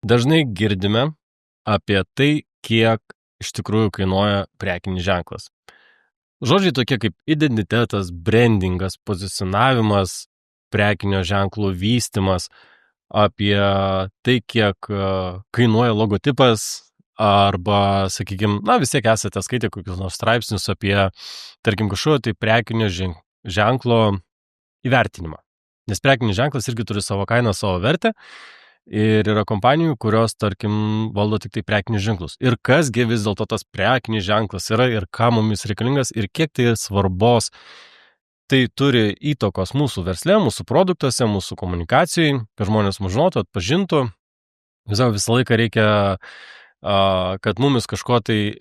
Dažnai girdime apie tai, kiek iš tikrųjų kainuoja prekinis ženklas. Žodžiai tokie kaip identitetas, brandingas, pozicionavimas, prekinio ženklo vystimas, apie tai, kiek kainuoja logotipas, arba, sakykime, vis tiek esate skaitę kokius nors straipsnius apie, tarkim, kažkokio tai prekinio ženklo įvertinimą. Nes prekinis ženklas irgi turi savo kainą, savo vertę. Ir yra kompanijų, kurios, tarkim, valdo tik tai prekinius ženklus. Ir kasgi vis dėlto tas prekinis ženklas yra ir kam mums reikalingas ir kiek tai svarbos tai turi įtakos mūsų versle, mūsų produktuose, mūsų komunikacijai, kad žmonės mus žinotų, atpažintų. Visą laiką reikia, kad mumis kažko tai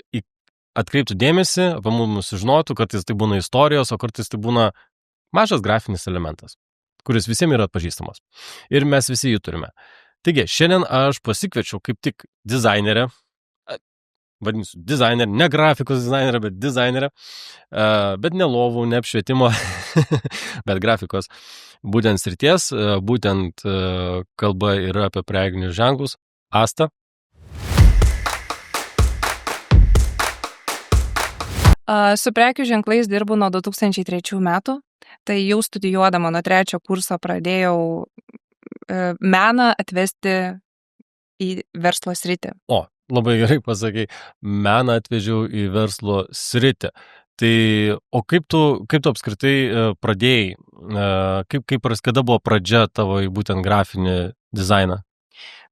atkreiptų dėmesį, apie mumis žinotų, kartais tai būna istorijos, o kartais tai būna mažas grafinis elementas, kuris visiems yra atpažįstamas. Ir mes visi jį turime. Taigi, šiandien aš pasikviečiau kaip tik dizainerę, vadinsiu dizainerę, ne grafikos dizainerę, bet dizainerę, bet ne lovų, ne apšvietimo, bet grafikos būtent srities, būtent kalba yra apie prekinius ženklus. Asta. Su prekių ženklais dirbu nuo 2003 metų, tai jau studijuodama nuo 3 kurso pradėjau meną atvesti į verslo sritį. O, labai gerai pasakai, meną atvežiau į verslo sritį. Tai, o kaip tu apskritai pradėjai, kada buvo pradžia tavo į būtent grafinį dizainą?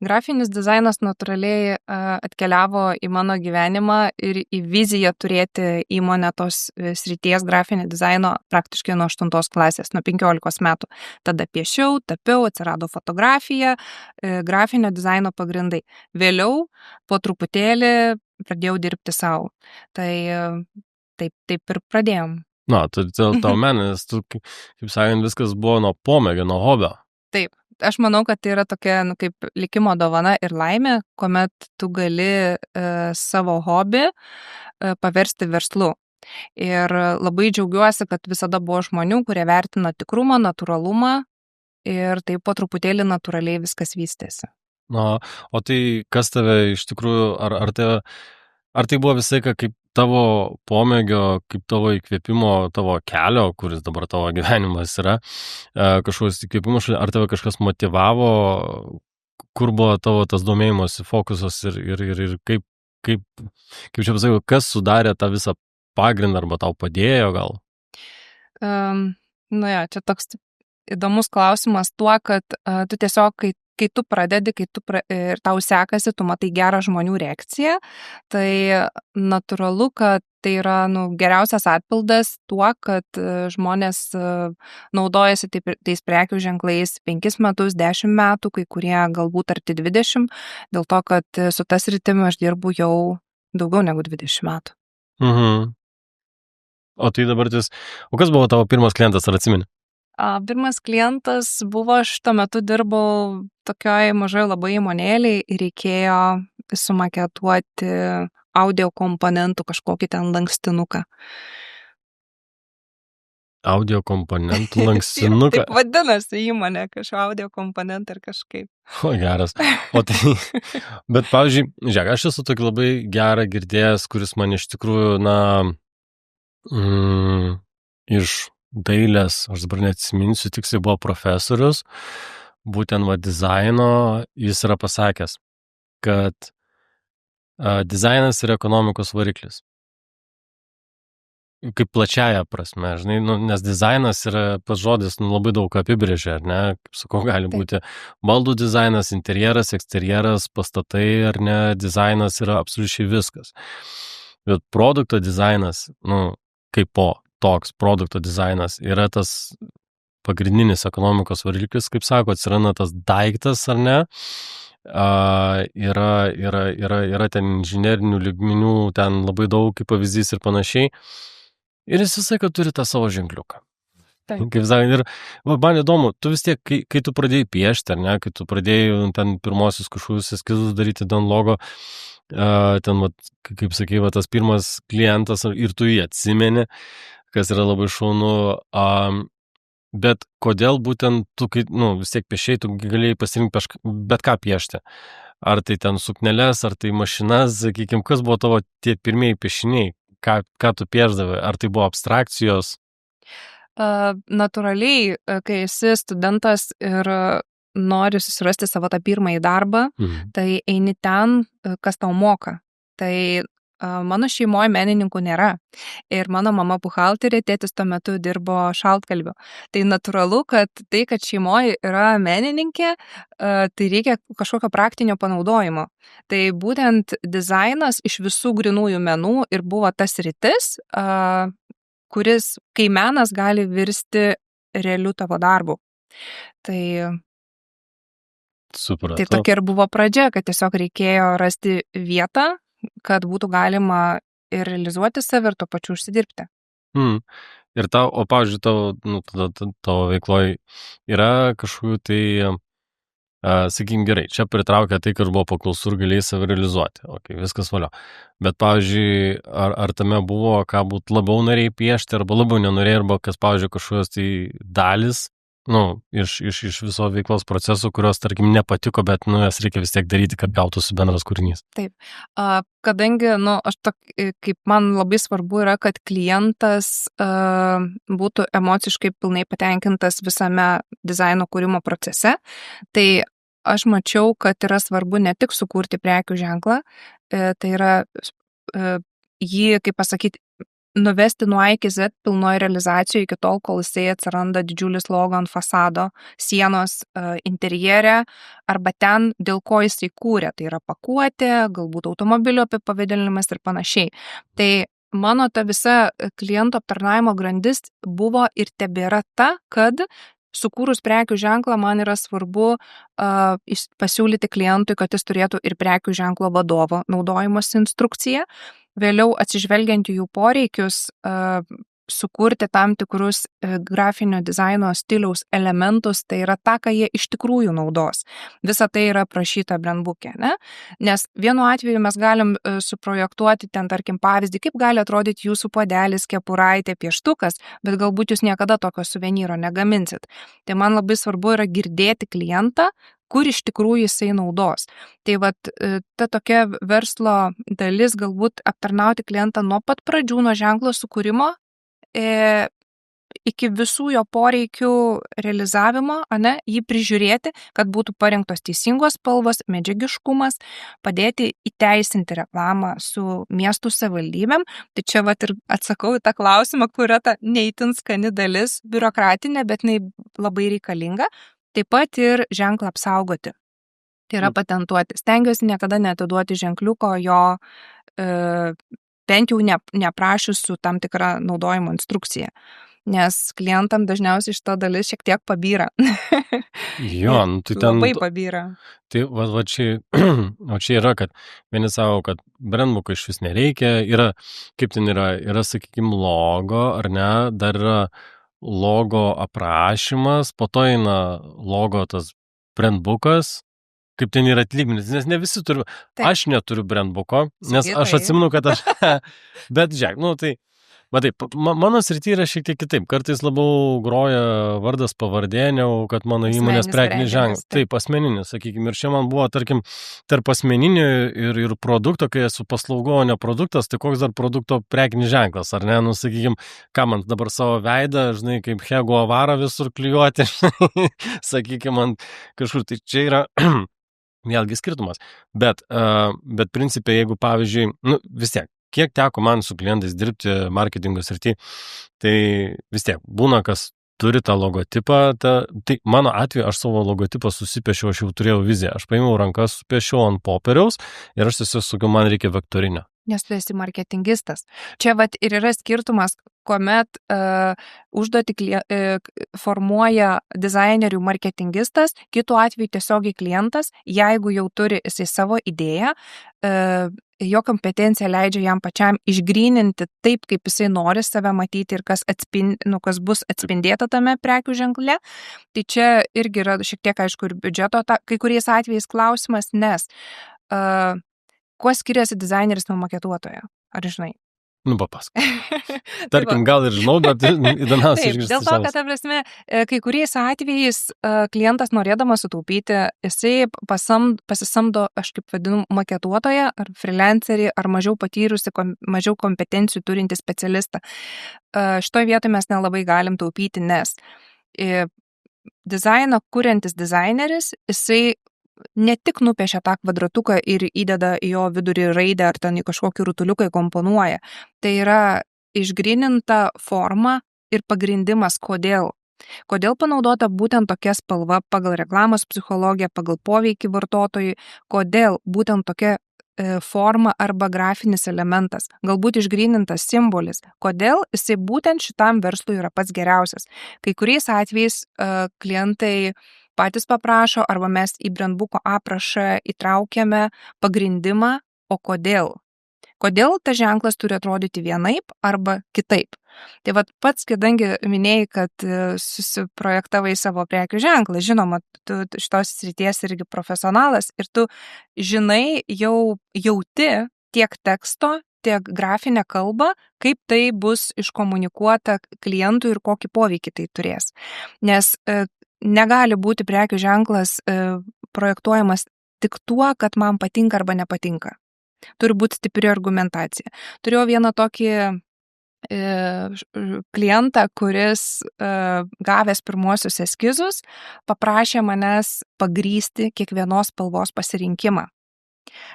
Grafinis dizainas natūraliai atkeliavo į mano gyvenimą ir į viziją turėti įmonę tos srities grafinio dizaino praktiškai nuo 8 klasės, nuo 15 metų. Tada piešiau, tapiau, atsirado fotografija, grafinio dizaino pagrindai. Vėliau po truputėlį pradėjau dirbti savo. Tai taip ir pradėjom. Na, tau menas, kaip sakant, viskas buvo nuo pomėgio, nuo hobio. Taip. Aš manau, kad tai yra tokia kaip likimo dovana ir laimė, kuomet tu gali savo hobį paversti verslu. Ir labai džiaugiuosi, kad visada buvo žmonių, kurie vertina tikrumą, natūralumą ir taip po truputėlį natūraliai viskas vystėsi. Na, o tai kas tave iš tikrųjų, ar tai buvo visai kaip tavo pomėgio, kaip tavo įkvėpimo, tavo kelio, kuris dabar tavo gyvenimas yra, kažkoks įkvėpimas, ar tave kažkas motivavo, kur buvo tavo tas domėjimosi fokusas ir kaip čia pasakiau, kas sudarė tą visą pagrindą arba tau padėjo gal? Čia toks įdomus klausimas tuo, kad tu tiesiog, kai tu pradedi, ir tau sekasi, tu matai gerą žmonių reakciją, tai natūralu, kad tai yra geriausias atpildas tuo, kad žmonės naudojasi tais prekių ženklais 5 metus, 10 metų, kai kurie galbūt arti 20, dėl to, kad su tas sritimi aš dirbu jau daugiau negu 20 metų. Mhm. O tai dabar o kas buvo tavo pirmas klientas, ar atsimeni? Pirmas klientas buvo, aš tuo metu dirbau tokioj mažai labai įmonėliai ir reikėjo sumaketuoti audio komponentų kažkokį ten lankstinuką. Audio komponentų lankstinuką? Taip vadinasi įmonė, kažko audio komponentą ir kažkaip. O, geras. O tai, bet pavyzdžiui, žiūrėk, aš esu tokį labai gerą girdėjęs, kuris man iš tikrųjų, iš dailės, aš dabar neatsiminsiu, tiksliai buvo profesorius, būtent dizaino, jis yra pasakęs, kad dizainas yra ekonomikos variklis. Kaip plačiaja prasme, žinai, nes dizainas yra pats žodis, labai daug apibrėžia, ar ne, kaip sakau, gali būti baldų dizainas, interjeras, eksterjeras, pastatai, ar ne, dizainas yra absoliučiai viskas. Bet produkto dizainas, kaip toks produkto dizainas yra tas pagrindinis ekonomikos variklis, kaip sako, atsiranda tas daiktas, ar ne, yra ten inžinerinių lygmenių, ten labai daug kaip pavyzdys ir panašiai, ir jis visai, kad turi tą savo ženkliuką. Kaip sakant, ir man įdomu, tu vis tiek, kai tu pradėjai piešti, ar ne, kai tu pradėjai ten pirmosius kažkokius eskizus daryti ten logo, ten, kaip sakai, tas pirmas klientas ir tu jį atsimeni, kas yra labai šaunu, bet kodėl būtent tu, vis tiek piešiai, tu galėjai pasirinkti bet ką piešti. Ar tai ten sukneles, ar tai mašinas, sakykime, kas buvo tavo tie pirmieji piešiniai, ką tu piešdavai, ar tai buvo abstrakcijos? Natūraliai, kai esi studentas ir nori susirasti savo tą pirmąjį darbą, tai eini ten, kas tau moka. Tai mano šeimoje menininkų nėra. Ir mano mama buhalterė, tėtis tuo metu dirbo šaltkalviu. Tai natūralu, kad šeimoje yra menininkė, tai reikia kažkokio praktinio panaudojimo. Tai būtent dizainas iš visų grinųjų menų ir buvo tas sritis, kuris, kai menas gali virsti realiu tavo darbu. Tai Supratau. Tai tokia ir buvo pradžia, kad tiesiog reikėjo rasti vietą, kad būtų galima ir realizuoti save ir tuo pačiu užsidirbti. Ir pavyzdžiui, tavo veikloje yra kažkokių tai, sakykim, gerai, čia pritraukia tai, kad buvo paklausų ir galėjai save realizuoti. Ok, viskas valio. Bet, pavyzdžiui, ar tame buvo, ką būt labiau norėjai piešti, arba labiau nenorėjai, arba kas, pavyzdžiui, kažkokios tai dalis, iš viso veiklos procesų, kurios, tarkim, nepatiko, bet, jas reikia vis tiek daryti, kad gautųsi bendras kūrinys. Taip. Kadangi, kaip man labai svarbu yra, kad klientas būtų emociškai pilnai patenkintas visame dizaino kūrimo procese, tai aš mačiau, kad yra svarbu ne tik sukurti prekių ženklą, tai yra jį, kaip pasakyti, nuvesti nuo A iki Z pilnoje realizacijoje iki tol, kol jisai atsiranda didžiulis logo ant fasado, sienos, interjere, arba ten, dėl ko jisai kūrė. Tai yra pakuotė, galbūt automobilio apipavidalinimas ir panašiai. Tai mano ta visa kliento aptarnavimo grandis buvo ir tebėra ta, kad sukūrus prekių ženklą man yra svarbu pasiūlyti klientui, kad jis turėtų ir prekių ženklo vadovo naudojimosi instrukciją. Vėliau atsižvelgiant į jų poreikius, sukurti tam tikrus grafinio dizaino stiliaus elementus, tai yra tą, ką jie iš tikrųjų naudos. Visa tai yra aprašyta brandbook'e, ne? Nes vienu atveju mes galim suprojektuoti ten, tarkim, pavyzdį, kaip gali atrodyti jūsų puodelis, kepuraitė, pieštukas, bet galbūt jūs niekada tokio suvenyro negaminsit. Tai man labai svarbu yra girdėti klientą, kur iš tikrųjų jisai naudos. Tai ta tokia verslo dalis galbūt aptarnauti klientą nuo pat pradžių, nuo ženklo sukūrimo, iki visų jo poreikių realizavimo, jį prižiūrėti, kad būtų parinktos teisingos spalvos, medžiagiškumas, padėti įteisinti reklamą su miestų savivaldybėm. Tai čia ir atsakau į tą klausimą, kur yra ta neįtin skani dalis, biurokratinė, bet jinai labai reikalinga. Taip pat ir ženklą apsaugoti. Tai yra patentuoti. Stengiuosi niekada neatiduoti ženkliuko jo bent jau neprašius su tam tikra naudojimo instrukcija. Nes klientam dažniausiai šita dalis šiek tiek pabyra. Jo, tai ten... Labai pabyra. Tai čia yra, kad vieni savo, kad brandbook'o iš vis nereikia, kaip ten yra, sakykime, logo, ar ne, dar yra logo aprašymas, po to eina logo tas brandbook'as, kaip ten yra atlygmenis, nes ne visi turi, aš neturiu brandbook'o, nes aš atsimenu, kad aš, bet žiūrėk, tai, matai, mano srity yra šiek tiek kitaip, kartais labiau groja vardas pavardė, negu kad mano įmonės prekinis ženklas. Taip, asmeninis, sakykime, ir čia man buvo, tarkim, tarp asmeninio ir produkto, kai esu paslaugo, o ne produktas, tai koks dar produkto prekinis ženklas, ar ne, sakykime, ką man dabar savo veidą, žinai, kaip Hego avarą visur klijuoti, sakykime, man kažkur, tai čia yra vėlgi skirtumas, bet principė, jeigu, pavyzdžiui, vis tiek, kiek teko man su klientais dirbti marketingo srity, tai vis tiek būna, kas turi tą logotipą, tai mano atveju aš savo logotipą susipiešiau, aš jau turėjau viziją, aš paėmiau rankas, supiešiau ant popieriaus ir aš tiesiog sakiau, man reikia vektorinio. Nes tu esi marketingistas. Čia ir yra skirtumas, kuomet užduotį formuoja dizainerių marketingistas, kitu atveju tiesiogiai klientas, jeigu jau turi jisai savo idėją, jo kompetencija leidžia jam pačiam išgryninti taip, kaip jisai nori save matyti ir kas bus atspindėta tame prekių ženkle. Tai čia irgi yra šiek tiek, aišku, ir biudžeto kai kuriais atvejais klausimas, nes kuo skiriasi dizaineris nuo maketuotojo? Ar žinai? Nu, papask. Tarkim, gal ir žinau, bet įdomiausia Taip, išgirsti dėl to, kad, ta prasme, kai kuriais atvejais klientas norėdamas sutaupyti, jisai pasisamdo, aš kaip vadinu, maketuotoją ar freelancerį, ar mažiau patyrusi, mažiau kompetencijų turintį specialistą. Šitoje vietoje mes nelabai galim taupyti, nes dizainą kuriantis dizaineris, jisai ne tik nupiešia tą kvadratuką ir įdeda į jo vidurį raidę ar ten į kažkokį rutuliuką komponuoja. Tai yra išgryninta forma ir pagrindimas, kodėl. Kodėl panaudota būtent tokia spalva pagal reklamos psichologiją, pagal poveikį vartotojui, kodėl būtent tokia forma arba grafinis elementas, galbūt išgrynintas simbolis, kodėl jisai būtent šitam verslui yra pats geriausias. Kai kuriais atvejais klientai patys paprašo arba mes į brandbuko aprašą įtraukiame pagrindimą, o kodėl. Kodėl tas ženklas turi atrodyti vienaip arba kitaip. Tai vat pats, kadangi minėjai, kad susiprojektavai savo prekių ženklą, žinoma, tu šitos srities irgi profesionalas ir tu žinai, jauti tiek teksto, tiek grafinę kalbą, kaip tai bus iškomunikuota klientui ir kokį poveikį tai turės. Nes negali būti prekių ženklas projektuojamas tik tuo, kad man patinka arba nepatinka. Turi būti stipri argumentacija. Turėjau vieną tokį klientą, kuris gavęs pirmuosius eskizus, paprašė manęs pagrysti kiekvienos spalvos pasirinkimą.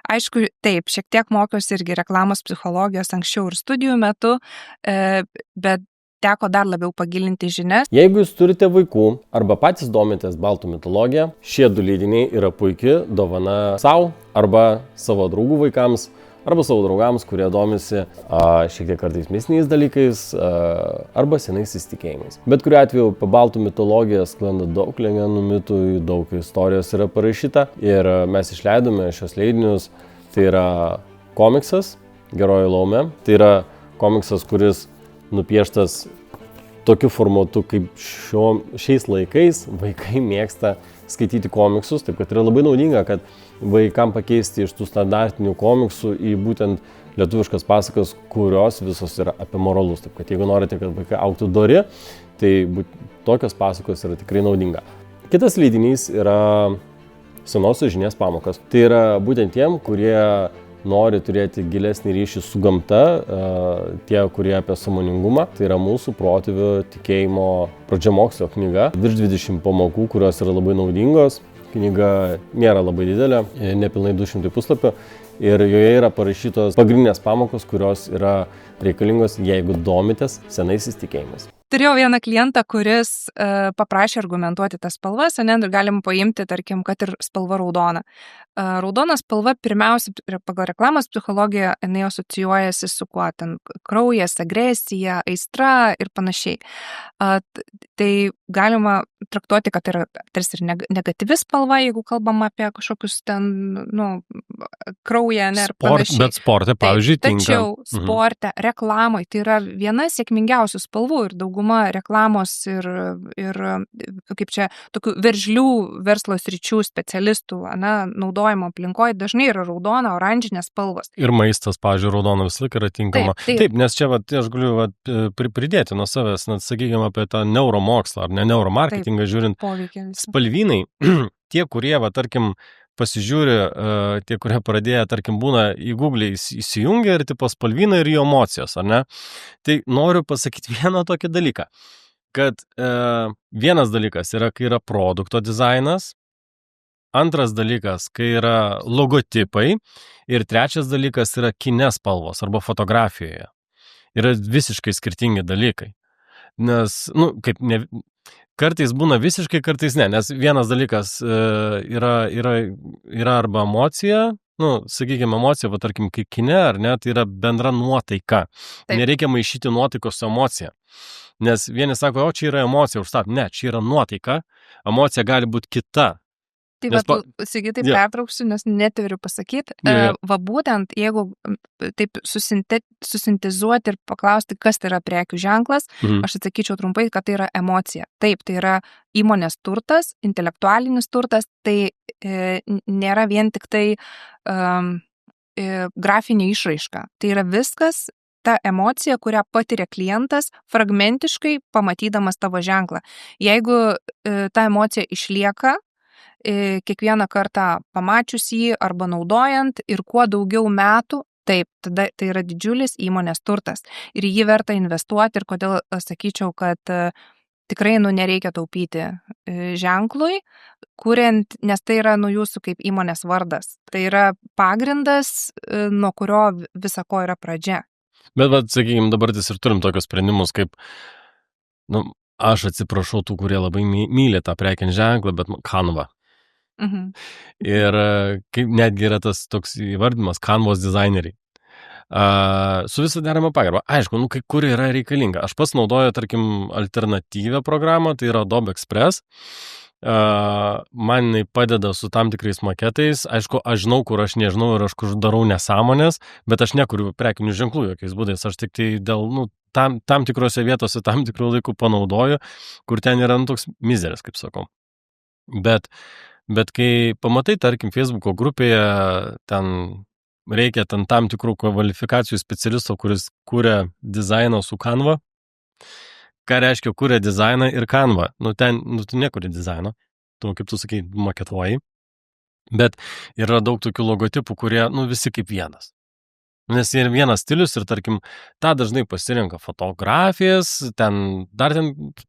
Aišku, taip, šiek tiek mokiausi irgi reklamos psichologijos anksčiau ir studijų metu, bet teko dar labiau pagilinti žinias. Jeigu jūs turite vaikų arba patys domitės baltų mitologiją, šie 2 leidiniai yra puikia dovana savo arba savo draugų vaikams, arba savo draugams, kurie domisi šiek tiek kartais mistiniais dalykais arba senais įsitikėjimais. Bet kuriuo atveju apie baltų mitologiją sklanda daug legendų, mitų, daug istorijos yra parašyta ir mes išleidome šios leidinius. Tai yra komiksas Geroji laumė, tai yra komiksas, kuris nupieštas tokiu formatu, kaip šiais laikais vaikai mėgsta skaityti komiksus, taip kad yra labai naudinga, kad vaikam pakeisti iš tų standartinių komiksų į būtent lietuviškas pasakas, kurios visos yra apie moralus. Taip kad jeigu norite, kad vaikai augtų dori, tai tokios pasakos yra tikrai naudinga. Kitas leidinys yra senosios žinias pamokas. Tai yra būtent tiem, kurie nori turėti gilesnį ryšį su gamta, tie, kurie apie sąmoningumą. Tai yra mūsų protėvių tikėjimo pradžiamokslio knyga. Virš 20 pamokų, kurios yra labai naudingos. Knyga nėra labai didelė, nepilnai 200 puslapių. Ir joje yra parašytos pagrindinės pamokos, kurios yra reikalingos, jeigu domitės senais įsitikėjimais. Turėjau vieną klientą, kuris paprašė argumentuoti tas spalvas, ir galim paimti, tarkim, kad ir spalva raudona. Raudona spalva pirmiausia pagal reklamos psichologiją jinai asocijuojasi su kuo ten kraujas, agresija, aistra ir panašiai. Tai galima traktuoti, kad yra tarsi ir negatyvi spalva, jeigu kalbam apie kažkokius ten, kraują, ir panašiai. Bet sporte, pavyzdžiui, tinka. Tačiau sporte, reklamoje tai yra viena sėkmingiausių spalvų ir dauguma reklamos ir kaip čia, tokių veržlių verslo sričių specialistų, naudojimo aplinkoje dažnai yra raudona, oranžinės spalvos. Ir maistas, pavyzdžiui, raudona visą laiką yra tinkama. Taip, nes čia aš galiu pridėti nuo savęs, sakykime, apie tą neuromokslą ar ne neuromarketingą žiūrint. Spalvynai, tie, kurie, tarkim, pasižiūri, tie, kurie pradėję, tarkim, būna į Google įsijungia ir tipo spalvyną ir jų emocijos, ar ne? Tai noriu pasakyti vieną tokį dalyką, kad vienas dalykas yra, kai yra produkto dizainas, antras dalykas, kai yra logotipai ir trečias dalykas yra kine spalvos arba fotografijoje. Yra visiškai skirtingi dalykai. Nes, kartais būna visiškai, kartais ne, nes vienas dalykas yra arba emocija, sakykime, emocija, tarkim, kaip kine, ar ne, tai yra bendra nuotaika. Taip. Nereikia maišyti nuotaikos su emocija. Nes vieni sako, čia yra emocija užstat. Ne, čia yra nuotaika, emocija gali būti kita. Tai Sigitai, pertrauksiu, nes neturiu pasakyti. Va būtent, jeigu taip susintezuoti ir paklausti, kas tai yra prekių ženklas, aš atsakyčiau trumpai, kad tai yra emocija. Taip, tai yra įmonės turtas, intelektualinis turtas, tai nėra vien tik tai grafinė išraiška. Tai yra viskas, ta emocija, kurią patiria klientas fragmentiškai pamatydamas tavo ženklą. Jeigu ta emocija išlieka, kiekvieną kartą pamačius jį arba naudojant ir kuo daugiau metų, taip, tada tai yra didžiulis įmonės turtas ir jį verta investuoti ir kodėl sakyčiau, kad tikrai nereikia taupyti ženklui, kuriant, nes tai yra jūsų kaip įmonės vardas. Tai yra pagrindas, nuo kurio visako yra pradžia. Bet, sakykime, dabar ir turim tokius sprendimus, kaip, aš atsiprašau tų, kurie labai myli tą prekinį ženklą, bet Canva. Ir kaip netgi yra tas toks įvardymas Canvos dizaineriai. Su visą deramą pagarbą. Aišku, kai kur yra reikalinga. Aš pats naudoju, tarkim, alternatyvią programą, tai yra Adobe Express. Man jinai padeda su tam tikrais maketais. Aišku, aš žinau, kur aš nežinau ir aš kur darau nesąmonės, bet aš nekuriu prekinių ženklų jokiais būdais. Aš tik tai dėl, tam tikrose vietose, tam tikrų laikų panaudoju, kur ten yra toks mizeris, kaip sakau. Bet kai pamatai, tarkim, Facebooko grupėje, ten reikia tam tikrų kvalifikacijų specialisto, kuris kuria dizainą su Canva. Ką reiškia kuria dizainą ir Canva? Tu nekuri dizainą, tu, kaip tu sakai, maketuoji. Bet yra daug tokių logotipų, kurie, visi kaip vienas. Nes yra vienas stilius ir, tarkim, tą dažnai pasirenka fotografijas, dar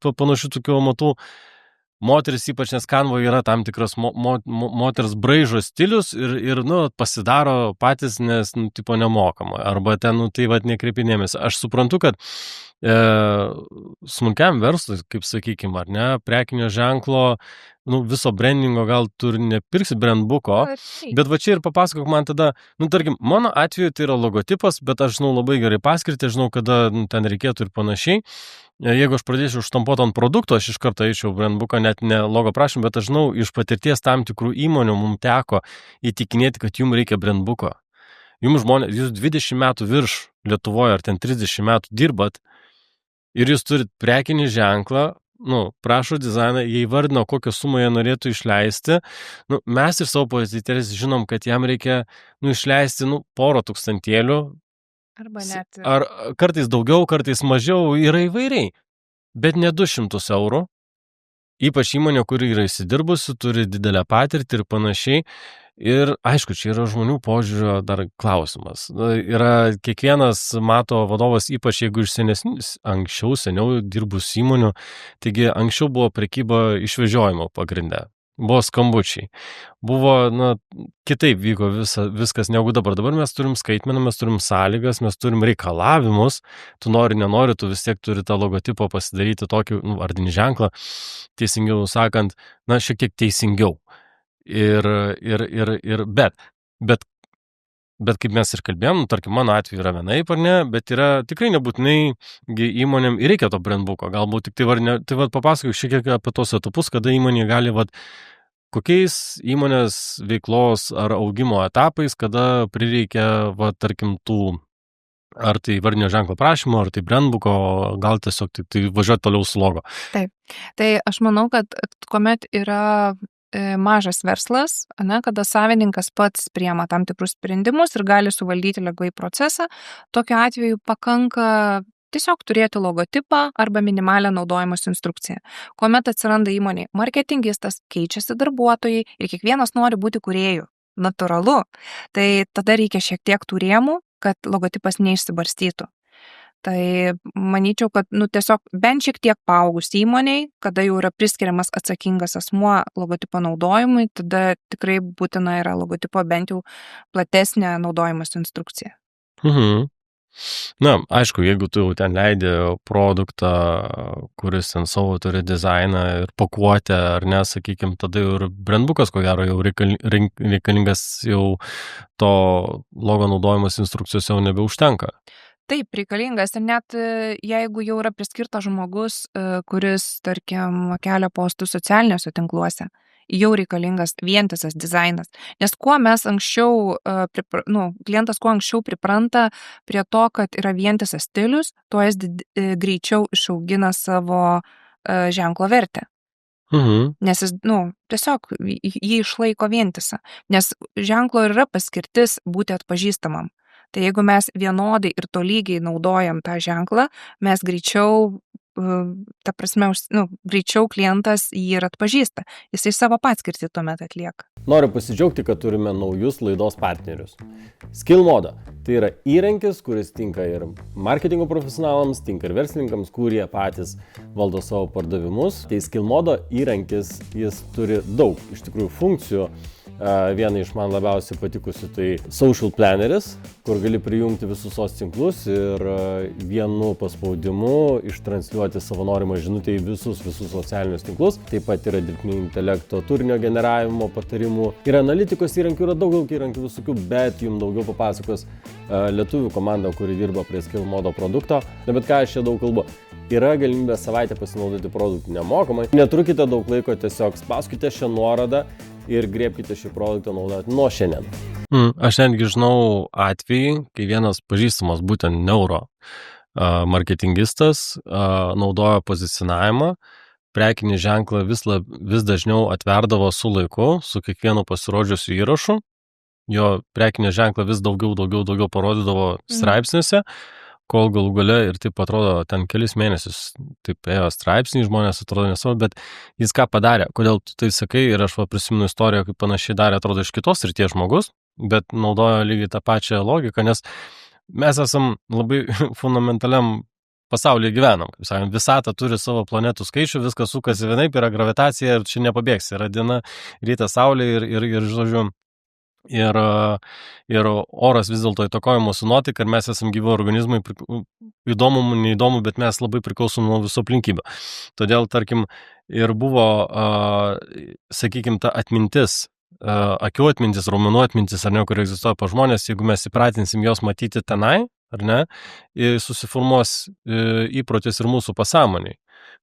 panašių tokių amatų. Moteris ypač, nes Canva yra tam tikras moters braižo stilius ir pasidaro patys, nes, tipo nemokama. Arba ten, nekreipinėmės. Aš suprantu, kad smulkiam verslui, kaip sakykime, ar ne, prekinio ženklo, viso brandingo gal tu ir nepirksi brandbuko, bet va čia ir papasakok man tada, tarkim, mano atveju tai yra logotipas, bet aš žinau labai gerai paskirtį, žinau, kada ten reikėtų ir panašiai. Jeigu aš pradėčiau štampuoti ant produkto, aš iš karto eičiau brandbuką, net ne logo prašym, bet aš žinau, iš patirties tam tikrų įmonių mums teko įtikinėti, kad jums reikia brandbuko. Jums žmonės, jūs 20 metų virš Lietuvoje ar ten 30 metų dirbat ir jūs turit prekinį ženklą, prašo dizainą, jie įvardino, kokią sumą jie norėtų išleisti. Mes iš savo pozicijos žinom, kad jam reikia išleisti porą tūkstantėlių. Arba net. Ar kartais daugiau, kartais mažiau, yra įvairiai. Bet ne 200 eurų. Ypač įmonė, kuri yra įsidirbusi, turi didelę patirtį ir panašiai. Ir aišku, čia yra žmonių požiūrio dar klausimas. Yra kiekvienas mato vadovas, ypač jeigu iš seniau dirbus įmonių, taigi anksčiau buvo prekyba išvežiojimo pagrinde. Buvo skambučiai. Buvo, kitaip vyko viskas negu dabar. Dabar mes turim skaitmeną, mes turim sąlygas, mes turim reikalavimus. Tu nori, nenori, tu vis tiek turi tą logotipą pasidaryti tokį vardinį ženklą, teisingiau sakant, šiek tiek teisingiau. Bet kaip mes ir kalbėjom, tarkim, mano atveju yra vienaip ar ne, bet yra tikrai nebūtinai įmonėm ir reikia to brandbuko. Galbūt tik tai papasakok šiek tiek apie tos etapus, kada įmonė gali, kokiais įmonės veiklos ar augimo etapais, kada prireikia, tarkim, tų, ar tai vardinio ženklo prašymo, ar tai brandbuko, gal tiesiog tai važiuoti toliau su logo. Taip, tai aš manau, kad kuomet yra mažas verslas, kada savininkas pats priema tam tikrus sprendimus ir gali suvaldyti lengvai procesą, tokiu atveju pakanka tiesiog turėti logotipą arba minimalią naudojimosi instrukciją. Kuomet atsiranda įmonėje marketingistas, keičiasi darbuotojai ir kiekvienas nori būti kūrėjų. Natūralu. Tai tada reikia šiek tiek tų rėmų, kad logotipas neišsibarstytų. Tai manyčiau, kad tiesiog bent šiek tiek paaugus įmoniai, kada jau yra priskiriamas atsakingas asmuo logotipo naudojimui, tada tikrai būtina yra logotipo bent jau platesnė naudojimosi instrukcija. Aišku, jeigu tu jau ten leidi produktą, kuris ten savo turi dizainą ir pakuotę, ar ne, sakykime, tada jau ir brandbukas, ko gero, jau reikalingas, jau to logo naudojimos instrukcijos jau nebeužtenka. Taip, reikalingas ir net jeigu jau yra priskirtas žmogus, kuris, tarkim, kelia postus socialiniuose tinkluose, jau reikalingas vientisas dizainas. Nes kuo mes anksčiau, klientas kuo anksčiau pripranta prie to, kad yra vientisas stilius, tuo jis greičiau išaugina savo ženklo vertę. Nes jis, tiesiog jį išlaiko vientisą. Nes ženklo yra paskirtis būti atpažįstamam. Tai jeigu mes vienodai ir tolygiai naudojam tą ženklą, mes greičiau, ta prasme, greičiau klientas jį ir atpažįsta. Jisai savo paskirtį tuomet atlieka. Noriu pasidžiaugti, kad turime naujus laidos partnerius. Skillmodo – tai yra įrankis, kuris tinka ir marketingo profesionalams, tinka ir verslininkams, kurie patys valdo savo pardavimus. Tai Skillmodo įrankis, jis turi daug iš tikrųjų funkcijų. Viena iš man labiausiai patikusių tai Social Planneris, kur gali prijungti visus sos tinklus ir vienu paspaudimu ištransliuoti savo norimą žinutę į visus socialinius tinklus. Taip pat yra dirbtinio intelekto turinio generavimo patarimų. Ir analitikos įrankių yra daug įrankių visokių, bet jums daugiau papasakos lietuvių komanda, kuri dirba prie Skillmodo produkto. Bet ką aš čia daug kalbu. Yra galimybė savaitę pasinaudoti produktų nemokamai. Netrukite daug laiko, tiesiog spauskite šią nuorodą ir griebkite šį produktą naudoti nuo šiandien. Aš netgi žinau atvejį, kai vienas pažįstamas būtent neuro marketingistas naudojo pozicionavimą, prekinį ženklą vis dažniau atverdavo su laiku, su kiekvienu pasirodžiusiu įrašu, jo prekinį ženklą vis daugiau parodydavo straipsniuose, kol galų gale ir taip atrodo, ten kelis mėnesius taip ėjo straipsniai, žmonės atrodo nesavo, bet jis ką padarė, kodėl tu tai sakai ir aš prisimenu istoriją, kaip panašiai darė, atrodo iš kitos srities žmogus, bet naudojo lygiai tą pačią logiką, nes mes esam labai fundamentaliam pasaulyje gyvenam, kaip sakant, visata turi savo planetų skaičių, viskas sukasi vienaip, yra gravitacija ir čia nepabėgsi, yra diena, rytas saulė ir žodžiu, ir oras vis dėlto įtakoja mūsų nuotaiką ir mes esam gyvi organizmai, įdomu, neįdomu, bet mes labai priklausom nuo viso aplinkybių. Todėl, tarkim, ir buvo, sakykime, ta atmintis, akių atmintis, raumenų atmintis, ar ne, kur egzistuoja pa žmonės, jeigu mes įpratinsim jos matyti tenai, ar ne, susiformuos įprotis ir mūsų pasąmoniai.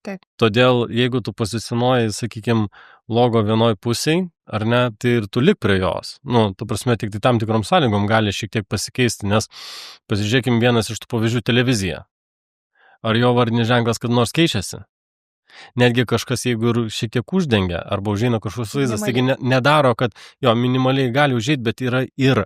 Taip. Todėl, jeigu tu pozicionuoji, sakykime, logo vienoj pusiai, ar ne, tai ir tu lik prie jos. Tu prasme, tik tai tam tikrom sąlygom gali šiek tiek pasikeisti, nes pasižiūrėkim vienas iš tų pavyzdžių televizija. Ar jo vardinis ženklas kad nors keičiasi? Netgi kažkas, jeigu ir šiek tiek uždengia, arba užeina kažkoks vaizdas, taigi nedaro, kad jo minimaliai gali užeiti, bet yra ir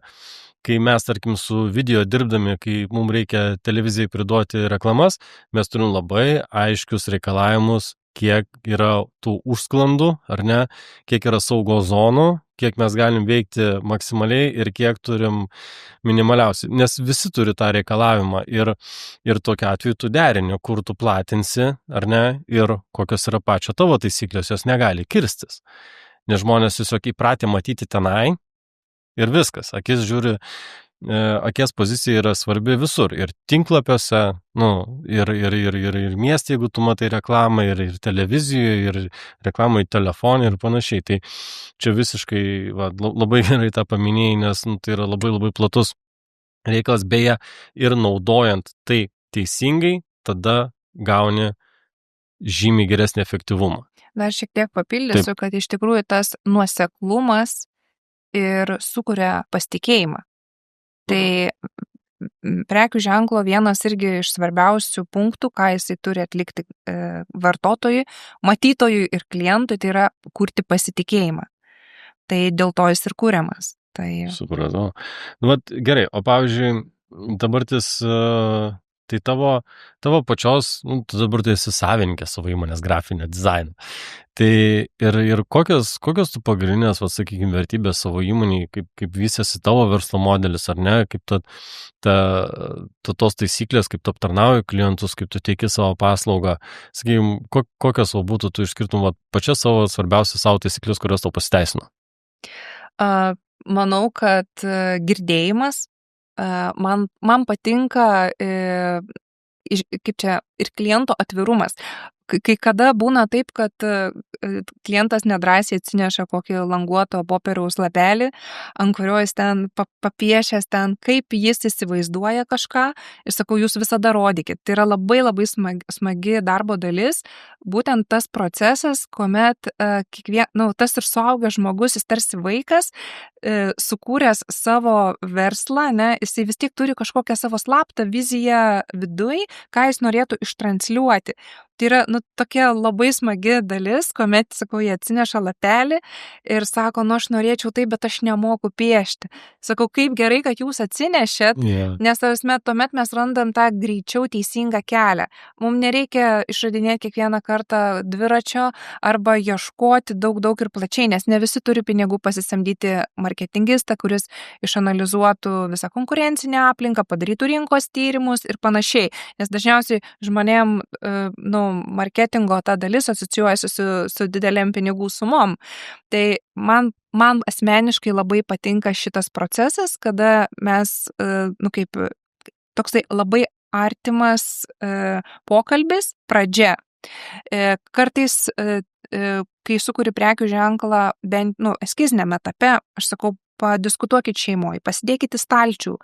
kai mes, tarkim, su video dirbdami, kai mums reikia televizijai priduoti reklamas, mes turim labai aiškius reikalavimus, kiek yra tų užsklandų, ar ne, kiek yra saugos zonų, kiek mes galim veikti maksimaliai ir kiek turim minimaliausiai. Nes visi turi tą reikalavimą ir tokiu atveju tu derini, kur tu platinsi, ar ne, ir kokios yra pačio tavo taisyklės, jos negali kirstis. Nes žmonės tiesiog įpratę matyti tenai, ir viskas, akis žiūri, akies pozicija yra svarbi visur, ir tinklapiuose, ir mieste, jeigu tu matai reklamą, ir televizijoje, ir reklamą į telefoną ir panašiai. Tai čia visiškai labai gerai tą paminėjai, nes tai yra labai platus reikalas, beje, ir naudojant tai teisingai, tada gauni žymiai geresnį efektyvumą. Dar šiek tiek papildysiu, kad iš tikrųjų tas nuoseklumas ir sukuria pasitikėjimą. Tai prekių ženklo vienas irgi iš svarbiausių punktų, ką jisai turi atlikti vartotojui, matytojui ir klientui, tai yra kurti pasitikėjimą. Tai dėl to jis ir kuriamas. Tai... Supratau. Gerai, o pavyzdžiui, dabartis, tai tavo pačios, tu dabar tu esi savininkė savo įmonės grafinio dizaino. Tai ir kokios tu pagrindinės, sakykime, vertybės savo įmonėje, kaip vystėsi tavo verslo modelis, ar ne, kaip tos taisyklės, kaip tu aptarnauji klientus, kaip tu teiki savo paslaugą, sakykime, kokios būtų tu išskirtum pačias savo svarbiausias savo taisyklės, kurios tau pasiteisino? Manau, kad girdėjimas, man patinka kaip čia ir kliento atvirumas. Kai kada būna taip, kad klientas nedrąsiai atsineša kokį languoto popieriaus lapelį, ant kurio jis ten papiešęs ten, kaip jis įsivaizduoja kažką ir sakau, jūs visada rodykit. Tai yra labai smagi darbo dalis, būtent tas procesas, kuomet tas ir suaugęs žmogus, jis tarsi vaikas, sukūręs savo verslą, ne, jisai vis tiek turi kažkokią savo slaptą viziją viduj, ką jis norėtų ištransliuoti. Tai yra, tokia labai smagi dalis, kuomet, sakau, jie atsineša lapelį ir sako, aš norėčiau tai, bet aš nemoku piešti. Sakau, kaip gerai, kad jūs atsinešėt, nes tuomet mes randam tą greičiau teisingą kelią. Mums nereikia išradinėti kiekvieną kartą dviračio arba ieškoti daug ir plačiai, nes ne visi turi pinigų pasisamdyti marketingistą, kuris išanalizuotų visą konkurencinę aplinką, padarytų rinkos tyrimus ir panašiai. Nes dažniausiai žmonėm, marketingo ta dalis asocijuojasi su didelėm pinigų sumom. Tai man asmeniškai labai patinka šitas procesas, kada mes, kaip toksai labai artimas pokalbis, pradžia. Kartais, kai sukuri prekių ženklą, bent, eskiziniame etape, aš sakau, padiskutuokit šeimoje, pasidėkit į stalčių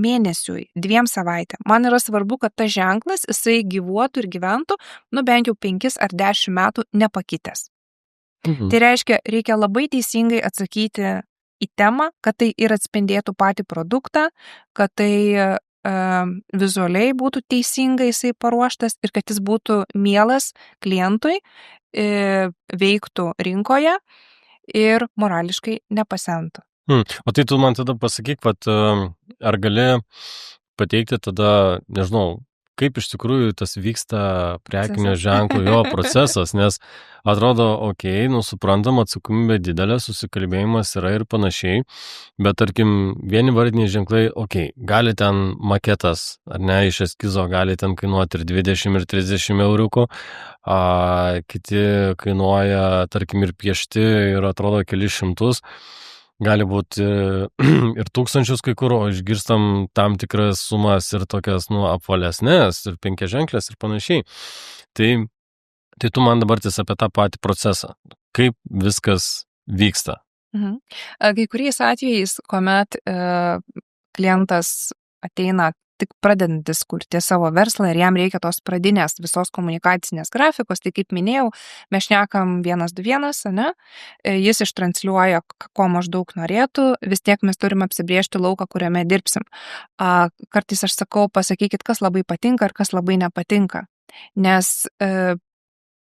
mėnesiui, 2 savaitėm. Man yra svarbu, kad tas ženklas, jisai gyvuotų ir gyventų, bent jau 5 ar 10 metų nepakitęs. Tai reiškia, reikia labai teisingai atsakyti į temą, kad tai ir atspindėtų patį produktą, kad tai vizualiai būtų teisingai jisai paruoštas ir kad jis būtų mielas klientui, veiktų rinkoje ir morališkai nepasentų. O tai tu man tada pasakyk, ar gali pateikti tada, nežinau, kaip iš tikrųjų tas vyksta prekinio ženklo jo procesas, nes atrodo, suprantam, atsakomybė didelė, susikalbėjimas yra ir panašiai, bet tarkim, vieni vardiniai ženklai, gali ten maketas, ar ne, iš eskizo gali ten kainuoti ir 20 ir 30 euriukų, kiti kainuoja, tarkim, ir piešti ir atrodo kelis šimtus, gali būti ir tūkstančius kai kur, o išgirstam tam tikras sumas ir tokias, apvalesnės, ir 5 ženklės ir panašiai. Tai tu man dabar apie tą patį procesą. Kaip viskas vyksta? Kai kuriais atvejais, kuomet klientas ateina tik pradedantis kurti savo verslą ir jam reikia tos pradinės visos komunikacinės grafikos, tai kaip minėjau, mes šnekam 1-2-1, ne? Jis ištransliuoja, ko maždaug norėtų, vis tiek mes turim apsibriežti lauką, kuriame dirbsim. Kartais aš sakau, pasakykit, kas labai patinka ir kas labai nepatinka, nes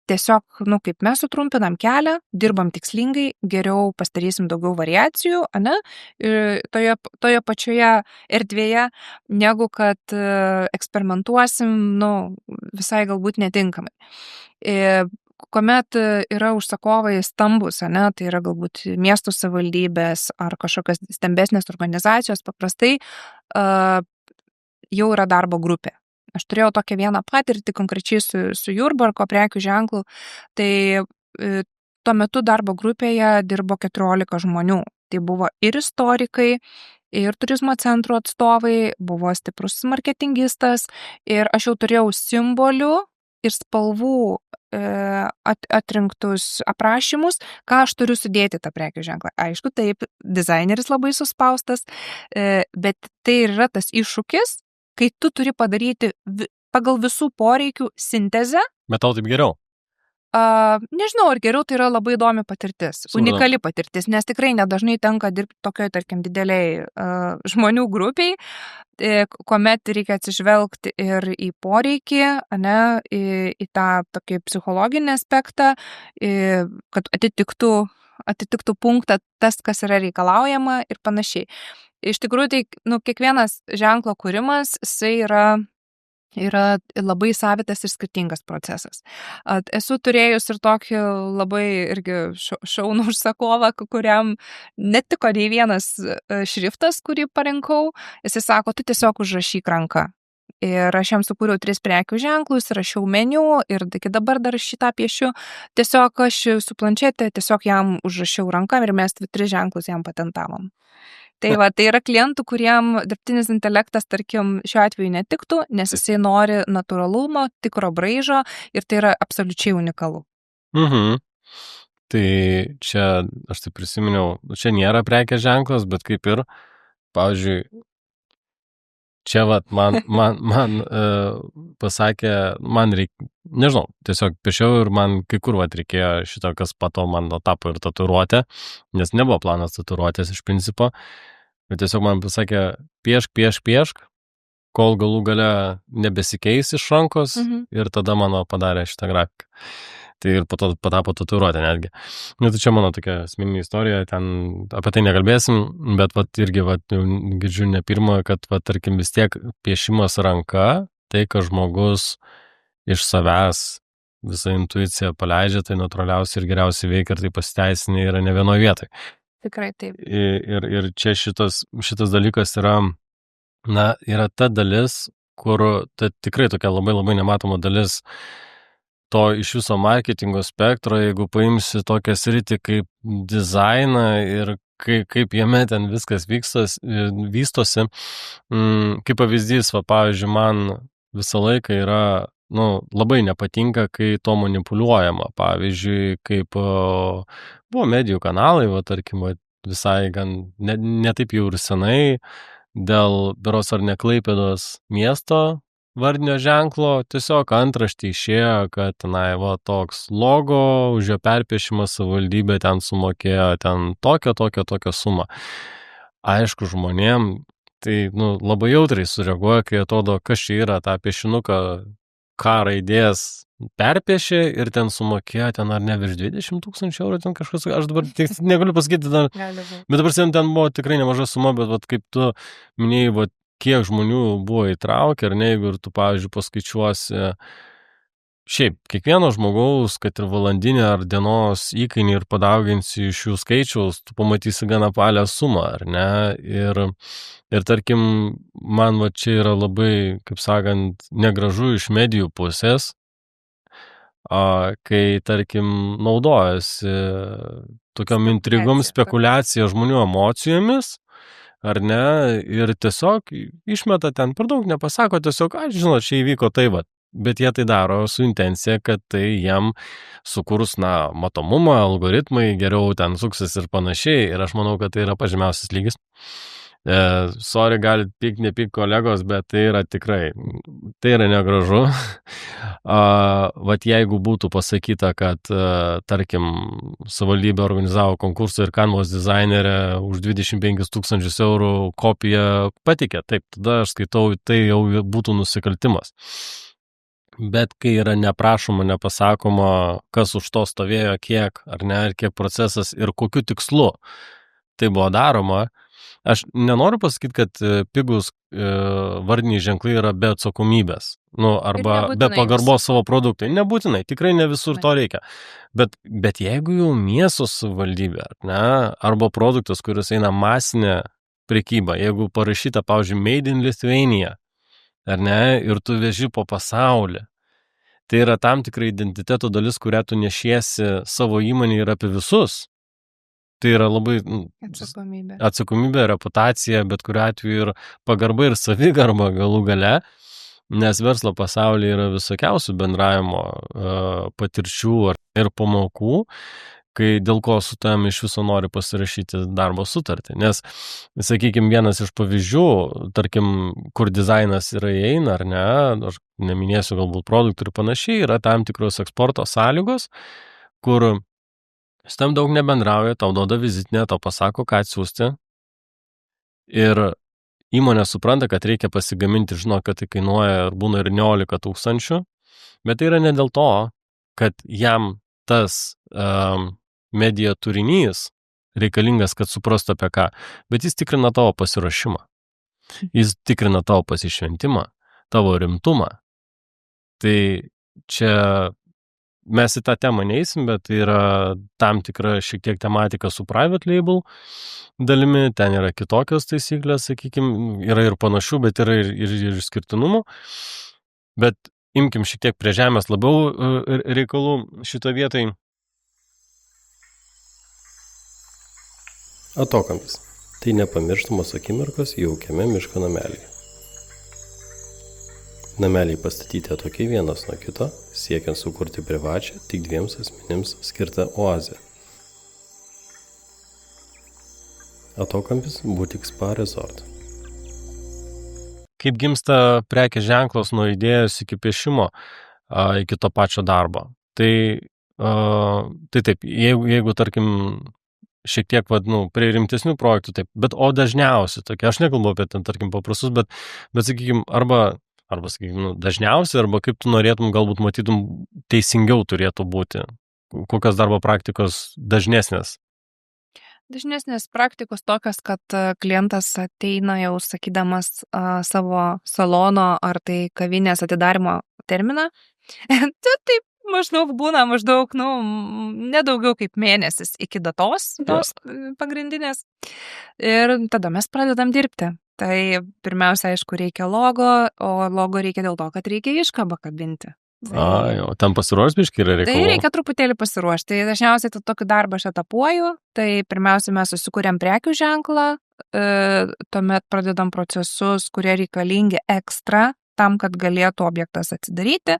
tiesiog, kaip mes sutrumpinam kelią, dirbam tikslingai, geriau pasidarysim daugiau variacijų, ne, toje pačioje erdvėje, negu kad eksperimentuosim, visai galbūt netinkamai. Kuomet yra užsakovai stambus, ne, tai yra galbūt miestų savivaldybės ar kažkokios stambesnės organizacijos, paprastai jau yra darbo grupė. Aš turėjau tokią vieną patirtį konkrečiai su Jurbarko prekių ženklu, tai tuo metu darbo grupėje dirbo 14 žmonių. Tai buvo ir istorikai, ir turizmo centro atstovai, buvo stiprus marketingistas ir aš jau turėjau simbolių ir spalvų atrinktus aprašymus, ką aš turiu sudėti tą prekių ženklą. Aišku, taip, dizaineris labai suspaustas, bet tai yra tas iššūkis, kai tu turi padaryti pagal visų poreikių sintezę. Bet tau taip geriau? Nežinau, ar geriau, tai yra labai įdomi patirtis, unikali patirtis, nes tikrai nedažnai tenka dirbti tokioje, tarkim, dideliai žmonių grupiai, kuomet reikia atsižvelgti ir į poreikį, ne, į tą tokį psichologinį aspektą, kad atitiktų punktą tas, kas yra reikalaujama ir panašiai. Iš tikrųjų, tai kiekvienas ženklo kūrimas, jisai yra labai savitas ir skirtingas procesas. Esu turėjus ir tokį labai irgi šaunų užsakovą, kuriam netiko nei vienas šriftas, kurį parinkau. Jisai sako, tu tiesiog užrašyk ranka. Ir aš jam sukūriau 3 prekių ženklus, rašiau meniu ir iki dabar dar šitą piešiu. Tiesiog aš su planšetė tiesiog jam užrašiau ranką ir mes 3 ženklus jam patentavom. Tai yra klientų, kuriem dirbtinis intelektas, tarkim, šiuo atveju netiktų, nes jisai nori natūralumo, tikro braižo ir tai yra absoliučiai unikalu. Tai čia, aš tai prisiminiau, čia nėra prekės ženklas, bet kaip ir, pavyzdžiui, čia vat man pasakė, man reikia, nežinau, tiesiog piešiau ir man kai kur vat reikėjo šito, kas pato man tapo ir tatuiruotė, nes nebuvo planas tatuiruotės iš principo, bet tiesiog man pasakė, piešk, kol galų gale nebesikeis iš rankos ir tada mano padarė šitą grafiką. Tai ir po to patapo tatuiruotė netgi. Nu, tai čia mano tokia asmeninė istorija, ten apie tai nekalbėsim, bet vat irgi girdžiu ne pirmą, kad vat, tarkim vis tiek piešimas ranka, tai, kad žmogus iš savęs visą intuiciją paleidžia, tai natūraliausiai ir geriausiai veikia ir tai pasiteisinė yra ne vienoje vietoje. Tikrai taip. Ir čia šitas dalykas yra ta dalis, kur tai tikrai tokia labai labai nematoma dalis to iš viso marketingo spektro, jeigu paimsi tokią sritį kaip dizainą ir kaip jame ten viskas vystosi. Kaip pavyzdys, pavyzdžiui, man visą laiką yra, labai nepatinka, kai to manipuliuojama. Pavyzdžiui, kaip buvo medijų kanalai, tarkim, visai gan ne taip jau ir senai, dėl beros ar ne Klaipėdos miesto vardinio ženklo, tiesiog antraštė išėjo, kad tenai toks logo, už jo perpiešimą savivaldybė ten sumokėjo ten tokią sumą. Aišku, žmonėm tai labai jautriai sureaguoja, kai atrodo, kas čia yra tą piešinuką, ką raidės perpiešė ir ten sumokėjo ten ar ne virš 20 000 eurų, ten kažkas, aš dabar negaliu pasakyti, bet dabar ten buvo tikrai nemaža suma, bet kaip tu minėjai, kiek žmonių buvo įtraukę, ar ne, jeigu ir tu, pavyzdžiui, paskaičiuosi, šiaip, kiekvieno žmogaus, kad ir valandinė ar dienos įkainį ir padauginsi iš jų skaičiaus, tu pamatysi gana apvalią sumą, ar ne, ir tarkim, man čia yra labai, kaip sakant, negražu iš medijų pusės, kai, tarkim, naudojasi tokiom intrigom, spekulacija žmonių emocijomis, ar ne, ir tiesiog išmeta ten per daug, nepasako, tiesiog, žinot, čia įvyko tai bet jie tai daro su intencija, kad tai jiem sukurs, matomumą, algoritmai, geriau ten suksis ir panašiai, ir aš manau, kad tai yra pažymiausias lygis. Sorry, galit nepyk kolegos, bet tai yra tikrai, tai yra negražu. Jeigu būtų pasakyta, kad, tarkim, savivaldybė organizavo konkursą ir Canvas dizainerė už 25 000 eurų kopiją patikė, taip, tada aš skaitau, tai jau būtų nusikaltimas. Bet kai yra neprašoma, nepasakoma, kas už to stovėjo, kiek, ar ne, ir kiek procesas ir kokiu tikslu tai buvo daroma, aš nenoriu pasakyti, kad pigus vardiniai ženklai yra be atsakomybės, arba be pagarbos savo produktui. Nebūtinai, tikrai ne visur to reikia. Bet jeigu jau miesto savivaldybė, ne, arba produktas, kuris eina masinė prekyba, jeigu parašyta, pavyzdžiui, Made in Lithuania, ar ne, ir tu veži po pasaulį, tai yra tam tikra identiteto dalis, kurią tu nešiesi savo įmonį ir apie visus. Tai yra labai atsakomybė, reputacija, bet kuriuo atveju ir pagarba ir savigarba galų gale, nes verslo pasaulyje yra visokiausių bendravimo patirčių ir pamokų, kai dėl ko su tam iš viso nori pasirašyti darbo sutartį. Nes, sakykime, vienas iš pavyzdžių, tarkim, kur dizainas yra įeina, ar ne, aš neminėsiu galbūt produktų ir panašiai, yra tam tikros eksporto sąlygos, kur su tam daug nebendrauja, tau duoda vizitinę, tau pasako, ką atsiųsti. Ir įmonė supranta, kad reikia pasigaminti, žino, kad tai kainuoja ir būna ir 19 000, bet tai yra ne dėl to, kad jam tas medija turinys reikalingas, kad suprastų apie ką, bet jis tikrina tavo pasiruošimą. Jis tikrina tavo pasišventimą, tavo rimtumą. Tai čia mes į tą temą neįsim, bet tai yra tam tikra šiek tiek tematika su private label dalimi, ten yra kitokios taisyklės, sakykime, yra ir panašių, bet yra ir skirtinumų. Bet imkim šiek tiek prie žemės labiau reikalų šito vietai. Atokampis. Tai nepamirštamos akimirkos jaukiame miško namelyje. Nameliai pastatyti atokiai vienas nuo kito, siekiant sukurti privačią, tik 2 asmenims skirtą oazę. Atokampis Boutique Spa Resort. kaip gimsta prekės ženklas nuo idėjos iki piešimo, iki to pačio darbo. Tai taip, jeigu tarkim, šiek tiek, prie rimtesnių projektų, taip, bet dažniausiai tokie, aš nekalbu apie ten, tarkim, paprastus, bet sakykime, arba sakykime, dažniausiai, arba kaip tu norėtum, galbūt matytum, teisingiau turėtų būti. Kokios darbo praktikos dažnesnės? Dažnesnės praktikos tokios, kad klientas ateina jau sakydamas savo salono ar tai kavinės atidarimo terminą. Taip maždaug būna nedaugiau kaip mėnesis iki datos tos pagrindinės. Ir tada mes pradedam dirbti. Tai pirmiausia, aišku, reikia logo, o logo reikia dėl to, kad reikia iškabą kabinti. Jau, tam pasiruošti biškį yra reikalų. Tai reikia truputėlį pasiruošti. Tai dažniausiai tokį darbą aš etapuoju. Tai pirmiausia, mes susikūrėm prekių ženklą, tuomet pradedam procesus, kurie reikalingi ekstra tam, kad galėtų objektas atsidaryti,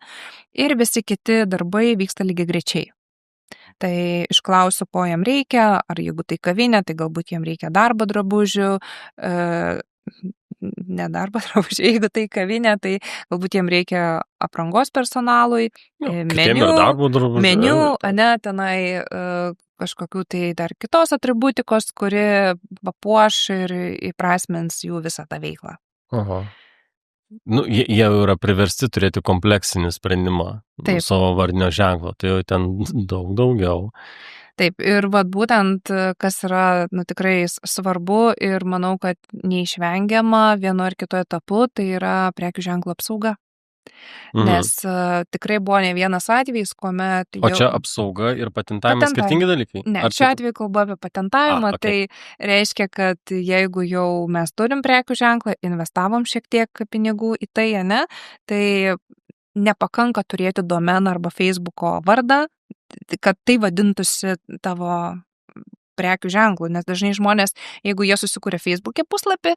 ir visi kiti darbai vyksta lygiai greičiai. Tai išklausiu, ko jam reikia, ar jeigu tai kavinė, tai galbūt jam reikia darbo drabužių, ne darbo drabužių, jeigu tai kavinė, tai galbūt jam reikia aprangos personalui, meniu, tenai kažkokių tai dar kitos atributikos, kuri papuoš ir įprasmins jų visą tą veiklą. Aha. Jie jau yra priversti turėti kompleksinį sprendimą savo vardinio ženklo, tai jau ten daug daugiau. Taip, ir būtent, kas yra tikrai svarbu ir manau, kad neišvengiama vienu ar kitu etapu, tai yra prekių ženklo apsauga. Nes tikrai buvo ne vienas atvejis, kuomet... O čia apsauga ir patentavimas skirtingi dalykai? Ne, šiuo atveju kalbu apie patentavimą, tai reiškia, kad jeigu jau mes turim prekių ženklą, investavom šiek tiek pinigų į tai, tai nepakanka turėti domeną arba Facebooko vardą, kad tai vadintųsi tavo prekių ženklų, nes dažnai žmonės, jeigu jie susikūrė Facebook'e puslapį,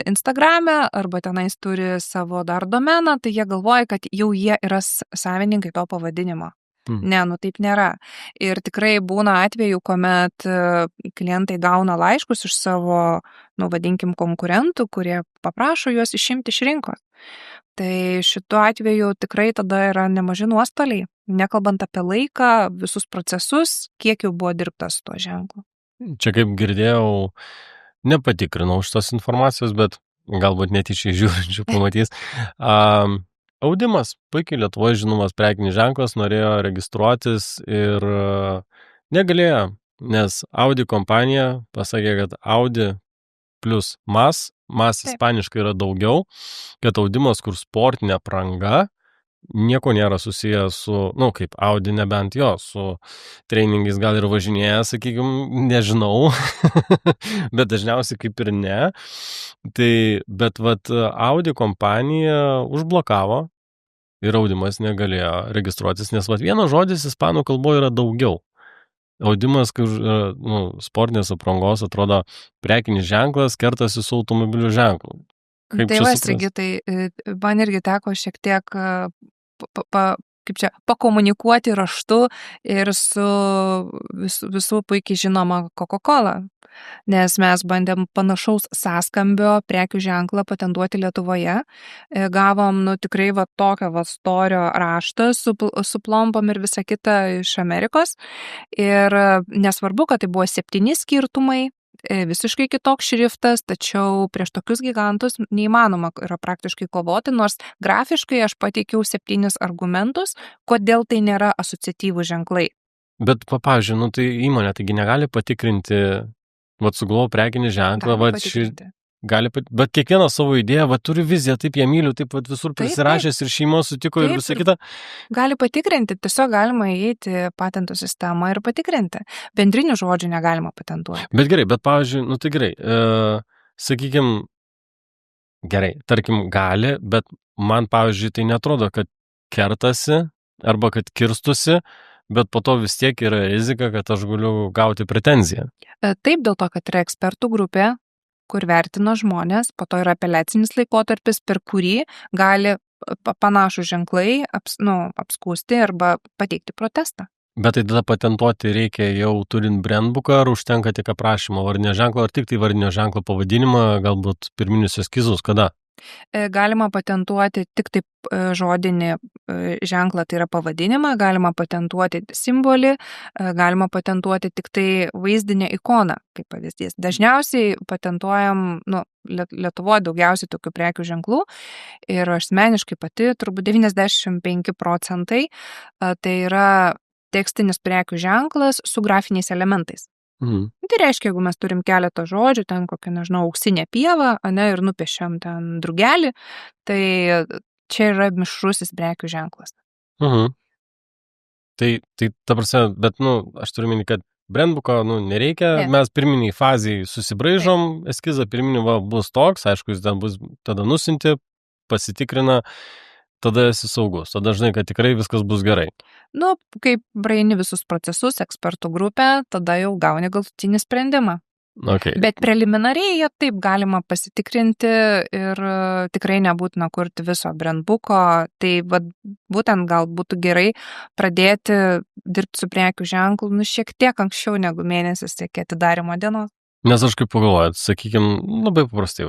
Instagram'e arba tenais turi savo dar domeną, tai jie galvoja, kad jau jie yra savininkai to pavadinimo. Ne, taip nėra. Ir tikrai būna atvejų, kuomet klientai gauna laiškus iš savo, vadinkim, konkurentų, kurie paprašo juos išimti iš rinkos. Tai šituo atveju tikrai tada yra nemaži nuostoliai, nekalbant apie laiką, visus procesus, kiek jau buvo dirbta su tuo ženklu. Čia kaip girdėjau, nepatikrinau šitos informacijos, bet galbūt netyčiai žiūrinčių pamatys. Audimas, puikiai Lietuvoje žinomas prekinis ženklas, norėjo registruotis ir negalėjo, nes Audi kompanija pasakė, kad Audi plus mas ispaniškai yra daugiau, kad audimas, kur sportinė apranga, nieko nėra susijęs su, kaip Audi, nebent jo, su treningais gal ir važinėja, sakykime, nežinau, bet dažniausiai kaip ir ne. Tai, bet Audi kompanija užblokavo ir audimas negalėjo registruotis, nes vienas žodis ispanų kalboje yra daugiau. Audimas, kur sportinės aprangos atrodo prekinis ženklas, kertasi su automobilių ženklu. Tai Sigitai, man irgi teko šiek tiek pakomunikuoti raštu ir su visų puikiai žinoma Coca-Cola, nes mes bandėm panašaus sąskambio prekių ženklą patentuoti Lietuvoje, gavom tikrai tokio storio raštą su plombom ir visa kita iš Amerikos, ir nesvarbu, kad tai buvo 7 skirtumai, visiškai kitoks šriftas, tačiau prieš tokius gigantus neįmanoma yra praktiškai kovoti, nors grafiškai aš pateikiau 7 argumentus, kodėl tai nėra asociatyvų ženklai. Bet, pavyzdžiui, tai įmonė taigi negali patikrinti, sugalvojo prekinį ženklą, bet kiekvieną savo idėją, turi viziją, taip ją myliu, taip visur prisirašęs ir šeimos sutiko ir visą kitą. Gali patikrinti, tiesiog galima įeiti patentų sistemą ir patikrinti. Bendrinių žodžių negalima patentuoti. Bet gerai, pavyzdžiui, tai gerai, sakykime, gerai, tarkim, gali, bet man, pavyzdžiui, tai netrodo, kad kertasi arba kad kirstusi, bet po to vis tiek yra rizika, kad aš galiu gauti pretenziją. Taip, dėl to, kad yra ekspertų grupė, kur vertino žmonės, po to yra apeliacinis laikotarpis, per kurį gali panašų ženklai apskųsti arba pateikti protestą. Bet tai tada patentuoti reikia jau turint brandbooką, ar užtenka tik aprašymo vardinio ženklo, ar tik tai vardinio ženklo pavadinimą, galbūt pirminius eskizus, kada? Galima patentuoti tik taip žodinį ženklą, tai yra pavadinimą, galima patentuoti simbolį, galima patentuoti tik tai vaizdinę ikoną, kaip pavyzdys. Dažniausiai patentuojam, Lietuvoje daugiausiai tokių prekių ženklų ir asmeniškai pati, turbūt 95%, tai yra tekstinis prekių ženklas su grafiniais elementais. Tai reiškia, jeigu mes turim keletą žodžių, ten kokią, nežinau, auksinę pievą, ir nupiešiam ten drugelį, tai čia yra mišrusis prekių ženklas. Tai ta prasme, bet, aš turiu minį, kad brandbooko, nereikia, mes pirminiai fazai susibraižom, eskizą pirminį bus toks, aišku, jis ten bus tada nusinti, pasitikrina, tada esi saugus, tada žinai, kad tikrai viskas bus gerai. Kai praeini visus procesus, ekspertų grupę, tada jau gauni galutinį sprendimą. Okay. Bet preliminariai taip galima pasitikrinti ir tikrai nebūtina kurti viso brandbooko, tai būtent gal būtų gerai pradėti dirbti su prekių ženklu šiek tiek anksčiau negu mėnesis iki atidarymo dienos. Nes aš kaip pagalvoju, sakykime, labai paprastai,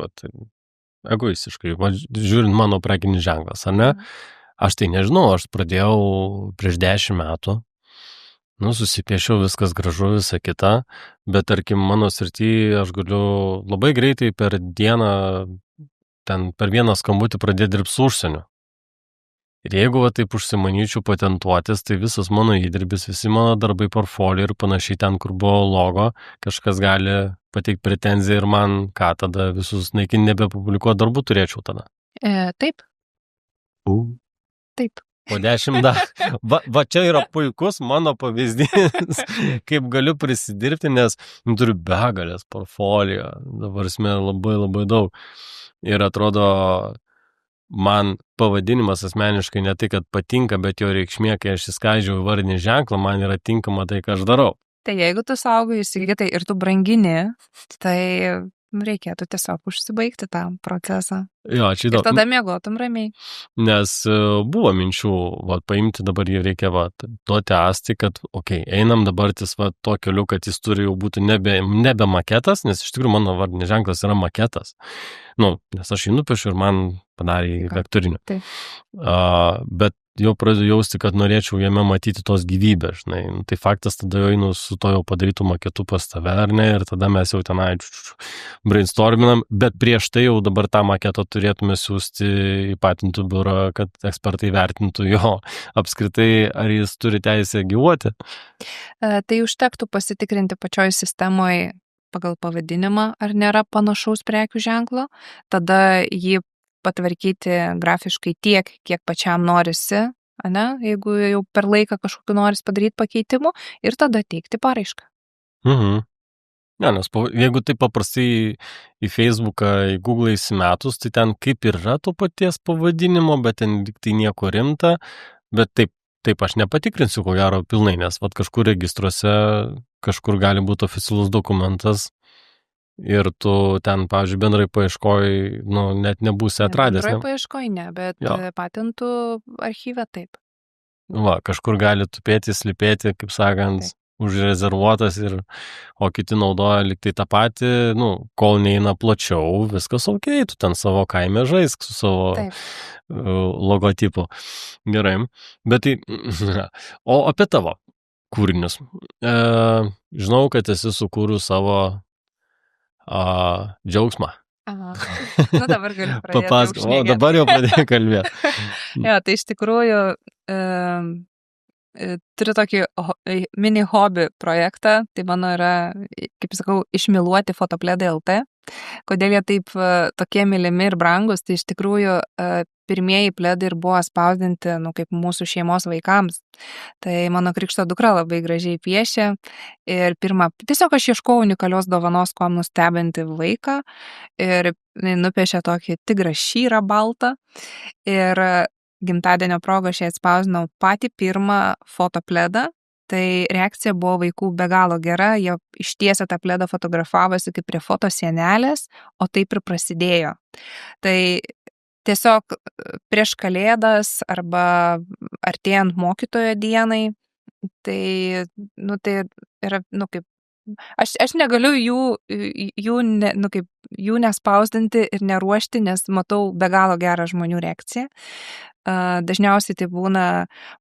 egoistiškai, žiūrint mano prekinį ženklas, ar ne? Aš tai nežinau, aš pradėjau prieš 10 metų, susipiešiau viskas gražu, visa kita, bet tarkim mano srityje aš galiu labai greitai per dieną, per vieną skambutį pradėti dirbti su užsieniu. Ir jeigu taip užsimanyčiau patentuotis, tai visas mano įdirbis, visi mano darbai, portfolio ir panašiai ten, kur buvo logo, kažkas gali pateikti pretenziją ir man tada visus naikinti nebepublikuoti darbų turėčiau tada. Taip. Taip. Po 10 va čia yra puikus mano pavyzdys, kaip galiu prisidirbti, nes turiu begalės portfolio, dabar labai labai daug. Ir atrodo, man pavadinimas asmeniškai ne tai, kad patinka, bet jo reikšmė, kai aš įskaidžiau vardinį ženklą, man yra tinkama tai, ką aš darau. Tai jeigu tu saugai įsigytai ir tu brangini, tai reikėtų tiesiog užsibaigti tą procesą. Jo, ir tada miegotum ramiai. Nes buvo minčių, paimti dabar jį reikia, duoti asti, kad, einam dabar to keliu, kad jis turi jau būti nebe maketas, nes iš tikrųjų mano vardinis ženklas yra maketas. Nes aš jį nupiešiu ir man padarė vektorinį. Bet jau pradėjau jausti, kad norėčiau jame matyti tos gyvybės, žinai. Tai faktas, tada jau einu su to jau padarytų maketu pas tave, ar ne, ir tada mes jau tenai brainstorminam, bet prieš tai jau dabar tą maketą turėtume siūsti į patentų biurą, kad ekspertai vertintų jo apskritai, ar jis turi teisę gyvuoti. Tai užtektų pasitikrinti pačioj sistemoje pagal pavadinimą, ar nėra panašaus prekių ženklo, tada jį patvarkyti grafiškai tiek, kiek pačiam norisi, jeigu jau per laiką kažkokiu noris padaryti pakeitimų ir tada teikti paraišką. Nes jeigu taip paprastai į Facebooką, į Google įsimetus, tai ten kaip ir yra to paties pavadinimo, bet ten tai nieko rimta, bet taip aš nepatikrinsiu, ko gero pilnai, nes kažkur registruose, kažkur gali būti oficialus dokumentas, ir tu ten, pavyzdžiui, bendrai paieškoj, net nebūsi atradęs. Bendrai paieškoj ne, bet patentų archyve taip. Kažkur gali tupėti, slipėti, kaip sakant, užrezervuotas, o kiti naudoja lyg tai tą patį, kol neina plačiau, viskas tu ten savo kaime žaisk su savo logotipu. Gerai, bet tai, o apie tavo kūrinius. Žinau, kad esi sukūrus savo džiaugsmą. Dabar galiu pradėti. Papasakok, dabar jau pradėjau kalbėti. Tai iš tikrųjų turiu tokį mini hobby projektą, tai mano yra, kaip sakau, išmiluoti fotopledai LT. Kodėl jie taip tokie mylimi ir brangus, tai iš tikrųjų pirmieji pledai ir buvo spausdinti, kaip mūsų šeimos vaikams. Tai mano krikšto dukra labai gražiai piešė ir tiesiog aš ieškau unikalios dovanos, kuo nustebinti vaiką ir nupiešė tokį tigrą šyrą baltą ir gimtadienio proga aš atspausdinau patį pirmą fotopledą. Tai reakcija buvo vaikų be galo gera, jie ištiesę tą pledą fotografavosi kaip prie fotosienelės, o taip ir prasidėjo. Tai tiesiog prieš Kalėdas arba artėjant mokytojo dienai, tai yra kaip Aš negaliu jų nespausdinti ir neruošti, nes matau be galo gerą žmonių reakciją. Dažniausiai tai būna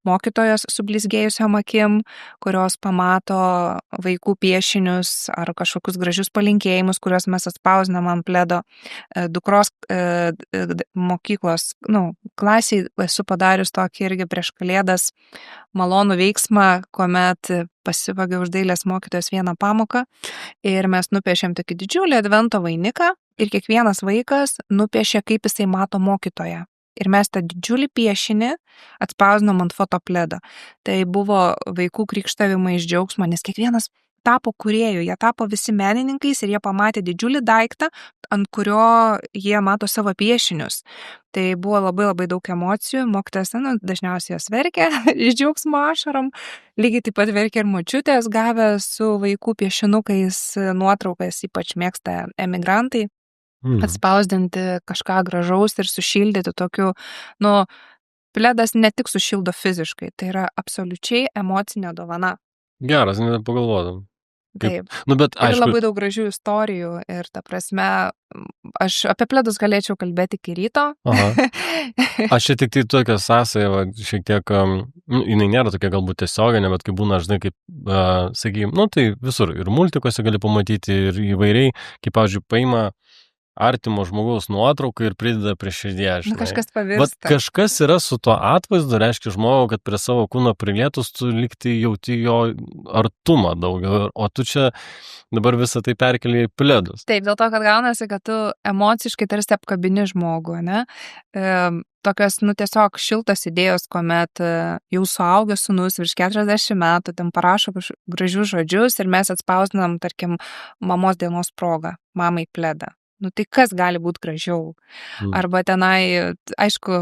mokytojos su blizgėjusiom akim, kurios pamato vaikų piešinius ar kažkokius gražius palinkėjimus, kuriuos mes atspausdinam ant pledo. Dukros mokyklos, klasiai esu padarius tokį irgi prieš Kalėdas malonų veiksmą, kuomet pasivagiau už dailės mokytojos vieną pamoką ir mes nupiešėm tokį didžiulį advento vainiką ir kiekvienas vaikas nupiešė, kaip jisai mato mokytoją. Ir mes tą didžiulį piešinį atspausdinom ant fotopledo. Tai buvo vaikų krikštavimai iš džiaugsmo, nes kiekvienas tapo kūrėjų, jie tapo visi menininkais ir jie pamatė didžiulį daiktą, ant kurio jie mato savo piešinius. Tai buvo labai labai daug emocijų, mokytojas dažniausiai jos verkia iš džiaugsmo ašarom, lygiai taip pat verkia ir močiutės gavę su vaikų piešinukais nuotraukas, ypač mėgsta emigrantai. Atspausdinti kažką gražaus ir sušildyti tokiu, pledas ne tik sušildo fiziškai, tai yra absoliučiai emocinė dovana. Geras, nepagalvodam. Taip. Bet ir aišku, labai daug gražių istorijų ir ta prasme, aš apie pledus galėčiau kalbėti iki ryto. Aha. Aš čia tik tai tokia sąsaja, šiek tiek, jinai nėra tokia galbūt tiesioginė, bet kai būna, žinai, kaip, sakykime, tai visur ir multikuose gali pamatyti ir įvairiai, kaip, pavyzdžiui, paima artimo žmogaus nuotrauką ir prideda prie širdies. Kažkas pavirsta. Bet kažkas yra su tuo atvaizdu, reiškia žmogų, kad prie savo kūno prilietus tu liktai jauti jo artumą daugiau, o tu čia dabar visą tai perkeli į pledus. Taip, dėl to, kad gaunasi, kad tu emociškai tarsi apkabini žmogų, ne? Tokios, tiesiog šiltas idėjos, kuomet jau suaugęs sūnus virš 40 metų ten parašo gražius žodžius ir mes atspausdinam, tarkim, mamos dienos progą, mamai pledą. Tai kas gali būti gražiau? Arba tenai, aišku,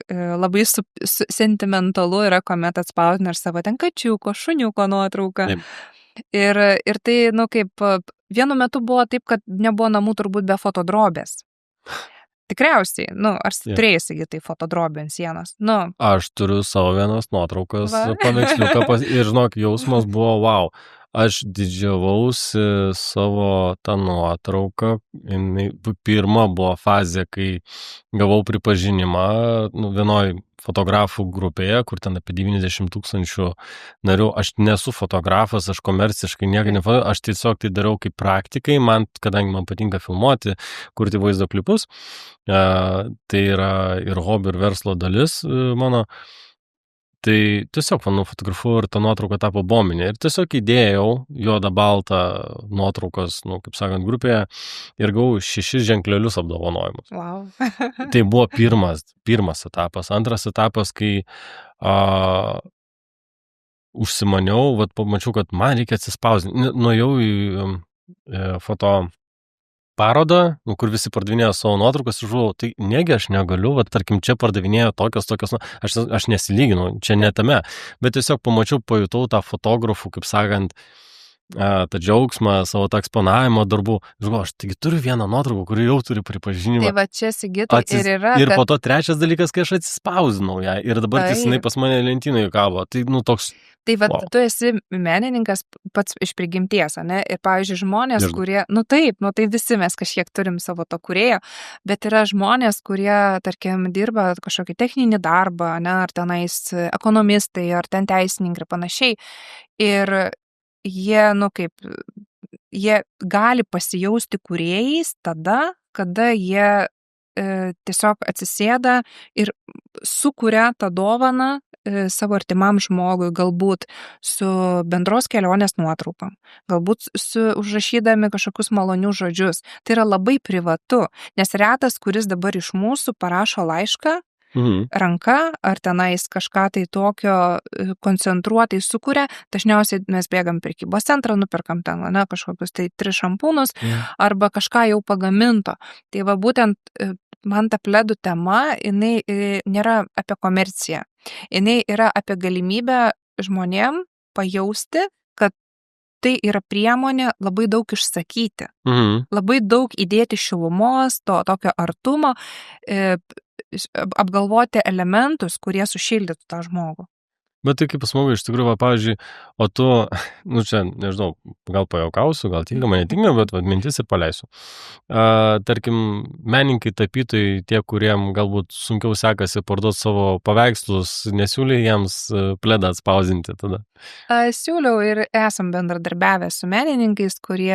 labai sentimentalu yra, kuomet atspausdina ir savo ten kačiuko, šuniuko nuotrauką. Ir tai, kaip vienu metu buvo taip, kad nebuvo namų turbūt be fotodrobės. Tikriausiai, ar turėjai tai fotodrobė ant sienos? Aš turiu savo vienas nuotraukas, paveiksliuką ir žinok, jausmas buvo wow. Aš didžiavausi savo tą nuotrauką. Pirma buvo fazė, kai gavau pripažinimą vienoj fotografų grupėje, kur ten apie 90 000 narių. Aš nesu fotografas, aš komerciškai nieko nefotografuoju, aš tiesiog tai darau kaip praktikai, kadangi man patinka filmuoti, kurti vaizdo klipus, tai yra ir hobio, ir verslo dalis mano. Tai tiesiog fotografuoju ir ta nuotrauka tapo bombinė. Ir tiesiog įdėjau juodą baltą nuotraukos, kaip sakant, grupėje ir gavau 6 ženklelius apdovanojimus. Wow. Tai buvo pirmas etapas. Antras etapas, kai užsimaniau, pamačiau, kad man reikia atsispausdinti. Nuėjau į foto parodą, kur visi pardavinėjo savo nuotraukas ir žuvau, tai negi aš negaliu, tarkim, čia pardavinėjo tokios, aš nesilyginau, čia ne tame, bet tiesiog pamačiau, pajutau tą fotografų, kaip sakant, tą džiaugsmą, savo tą eksponavimo darbų. Žinau, aš taigi turiu vieną nuotrauką, kuri jau turi pripažinimą. Tai va čia, Sigitai, ir yra. Ir po to trečias dalykas, kai aš atsispausdinau ją ir dabar jinai pas mane lentynoje kabo. Tai toks. Tai va, tu esi menininkas pats iš prigimties, ne? Ir, pavyzdžiui, žmonės, kurie, tai visi mes kažkiek turim savo to kūrėjo, bet yra žmonės, kurie, tarkim, dirba kažkokį techninį darbą, ne? Ar tenais ekonomistai, ar ten teisininkai ir panašiai. Ir jie, jie gali pasijausti kūrėjais tada, kada jie tiesiog atsisėda ir sukuria tą dovaną savo artimam žmogui, galbūt su bendros kelionės nuotraukom, galbūt užrašydami kažkokius malonius žodžius. Tai yra labai privatu, nes retas, kuris dabar iš mūsų parašo laišką ranka, ar tenais kažką tai tokio koncentruotai sukuria. Dažniausiai mes bėgam prekybos centrą, nuperkam ten, kažkokius tai 3 šampūnus, arba kažką jau pagaminto. Tai va būtent man ta pledų tema, jinai nėra apie komerciją. Jinai yra apie galimybę žmonėm pajausti, kad tai yra priemonė labai daug išsakyti. Labai daug įdėti šilumos, to tokio artumo, apgalvoti elementus, kurie sušildytų tą žmogų. Bet tai kaip smagu, iš tikrųjų, va, pavyzdžiui, o tu, nu čia, nežinau, gal pajuokausiu, gal tinkamai, netinkamai, bet va, mintis ir paleisiu. Tarkim, menininkai, tapytojai, tie, kuriem galbūt sunkiau sekasi parduoti savo paveikslus, nesiūlė jiems pledą atspausinti tada. Siūliau ir esam bendradarbiavę su menininkais, kurie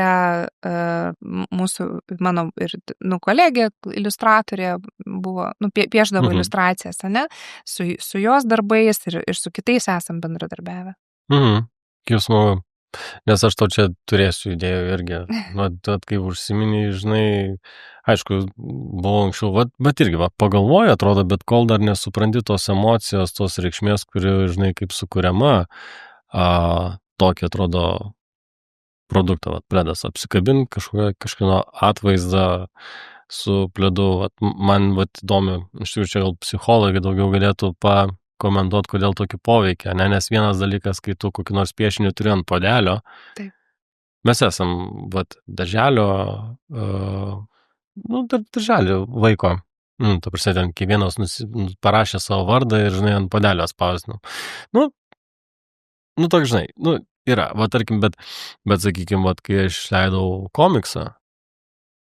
mano ir kolegė, iliustratorė buvo, pieždavo iliustracijas, ne, su jos darbais ir su kitais esam bendradarbiavę. Kaip smagu. Nes aš to čia turėsiu idėjų irgi. Kaip užsiminiai, žinai, aišku, buvo anksčiau, bet irgi, pagalvoju, atrodo, bet kol dar nesupranti tos emocijos, tos reikšmės, kuri, žinai, kaip sukuriama, tokį atrodo produktą, pledas, apsikabint kažkieno atvaizdą su pledu, man įdomu, iš tikrųjų čia gal psichologai daugiau galėtų pakomentuoti, kodėl tokį poveikį, ne? Nes vienas dalykas, kai tu kokį nors piešinį turi ant puodelio, taip. Mes esam, darželio, darželio vaiko, ta prasme, ten kiekvienas parašė savo vardą ir, žinai, ant puodelio spausdino. Toks, žinai, yra, tarkim, bet sakykime, kai aš leidau komiksą,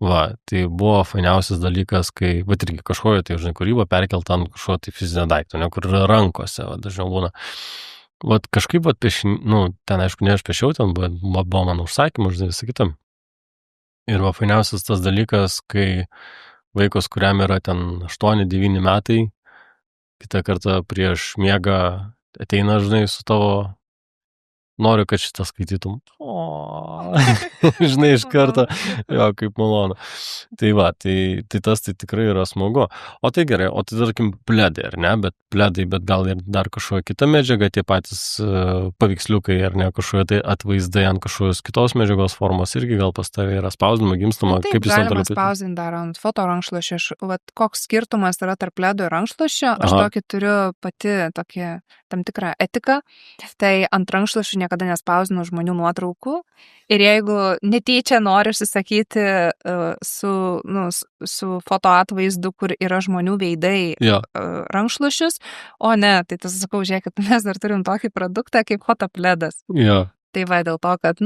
tai buvo fainiausias dalykas, kai, irgi kažkojo, tai, žinai, kūryba perkelta ant kažkojo tai fizinio daikto, ne, kur yra rankose, dažniau būna. Kažkaip, ten, aišku, ne aš piešiau, ten buvo mano užsakymas, žinai, visą kitą. Ir fainiausias tas dalykas, kai vaikas, kuriam yra ten 8-9 metai, kitą kartą prieš miegą ateina, žinai, su tavo noriu, kad šitą skaitytum. Žinai, iš karto, jo, kaip malonu. Tai tas tai tikrai yra smagu. O tai gerai, o tai tarkim pledai, ar ne? Bet gal ir dar kažkokia kita medžiaga, tie patys paveiksliukai, ar ne, kažkokie tai atvaizdai ant kažkokios kitos medžiagos formos irgi gal pas tavai yra spausdinama, gimstama. Taip, galima spausdinti dar ant fotorankšluosčio. Koks skirtumas yra tarp pledo ir rankšluosčio? Aš tokį turiu pati tam tikrą etiką. Tai ant rankšluosčio niekada nespausdinu žmonių nuotraukų ir jeigu netyčia noriu užsisakyti su foto atvaizdu, kur yra žmonių veidai rankšluosčius, o ne, tai tas sakau, žiūrėkit, mes dar turim tokį produktą kaip fotopledas. Tai dėl to, kad,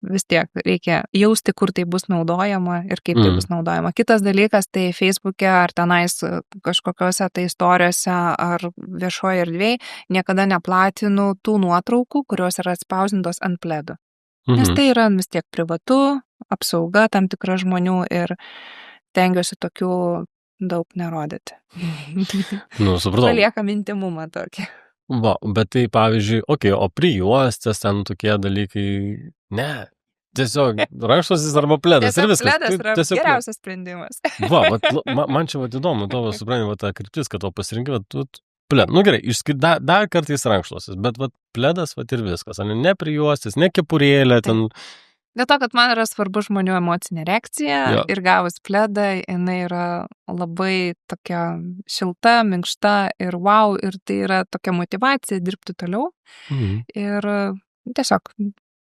vis tiek reikia jausti, kur tai bus naudojama ir kaip tai bus naudojama. Kitas dalykas, tai Facebook'e ar tenais kažkokiose tai istorijose ar viešoje erdvėje niekada neplatinu tų nuotraukų, kurios yra atspausintos ant pledo. Nes tai yra vis tiek privatu, apsauga tam tikra žmonių ir tengiuosi tokių daug nerodyti. Supratau. Paliekam intimumą tokį. Bet tai pavyzdžiui, o prijuostės ten tokie dalykai, ne, tiesiog rankšluostis arba pledas ir viskas. Pledas yra geriausias sprendimas. Man čia įdomu, tavo supranti, ta kryptis, kad to pasirinkime, pled. Gerai, dar kartais rankšluostis, bet pledas ir viskas, ne prijuostis, ne kepurėlė ten. Dėl to, kad man yra svarbu žmonių emocinė reakcija ir gavus pledą, jinai yra labai tokia šilta, minkšta ir wow, ir tai yra tokia motivacija dirbti toliau. Ir tiesiog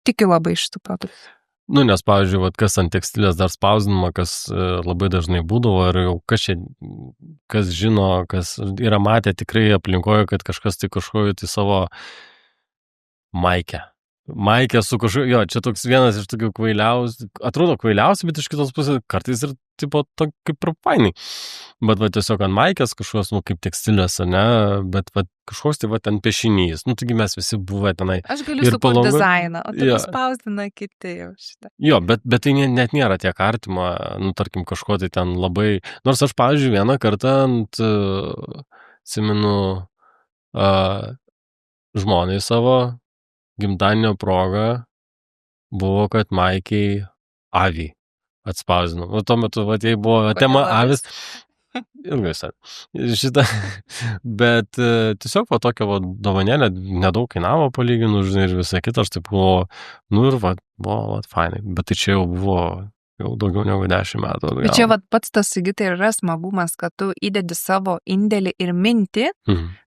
tikiu labai šitų produktų. Nes, pavyzdžiui, kas ant tekstilės dar spausdinama, kas labai dažnai būdavo ir jau kas žino, kas yra matę tikrai aplinkoje, kad kažkas tai kažkoju tai savo Maikė su kažkokiu, čia toks vienas iš tokių kvailiausių, atrodo kvailiausių, bet iš kitos pusės kartais ir tipo kaip ir fainai. Bet tiesiog ant maikės kažkokios, kaip tekstilės, ne, bet kažkoks tai ten piešinys. Taigi mes visi buvę tenai. Aš galiu sukurti dizainą, o tai spausdina kiti jau šitą. Bet tai net nėra tiek artima, tarkim, kažko tai ten labai. Nors aš, pavyzdžiui, vieną kartą atsimenu žmonai savo gimtadienio proga buvo, kad Maikiai avį atspausdino. Tuo metu, jei buvo tema avis, ilgai šitą, bet tiesiog tokia dovanėlė nedaug kainavo palyginus, žinai, ir visą kitą, aš taip buvo, ir buvo fainai, bet tai čia jau buvo jau daugiau negu 10 metų atgal. Bet čia vat pats tas, Sigitai, ir yra smagumas, kad tu įdedi savo indėlį ir mintį.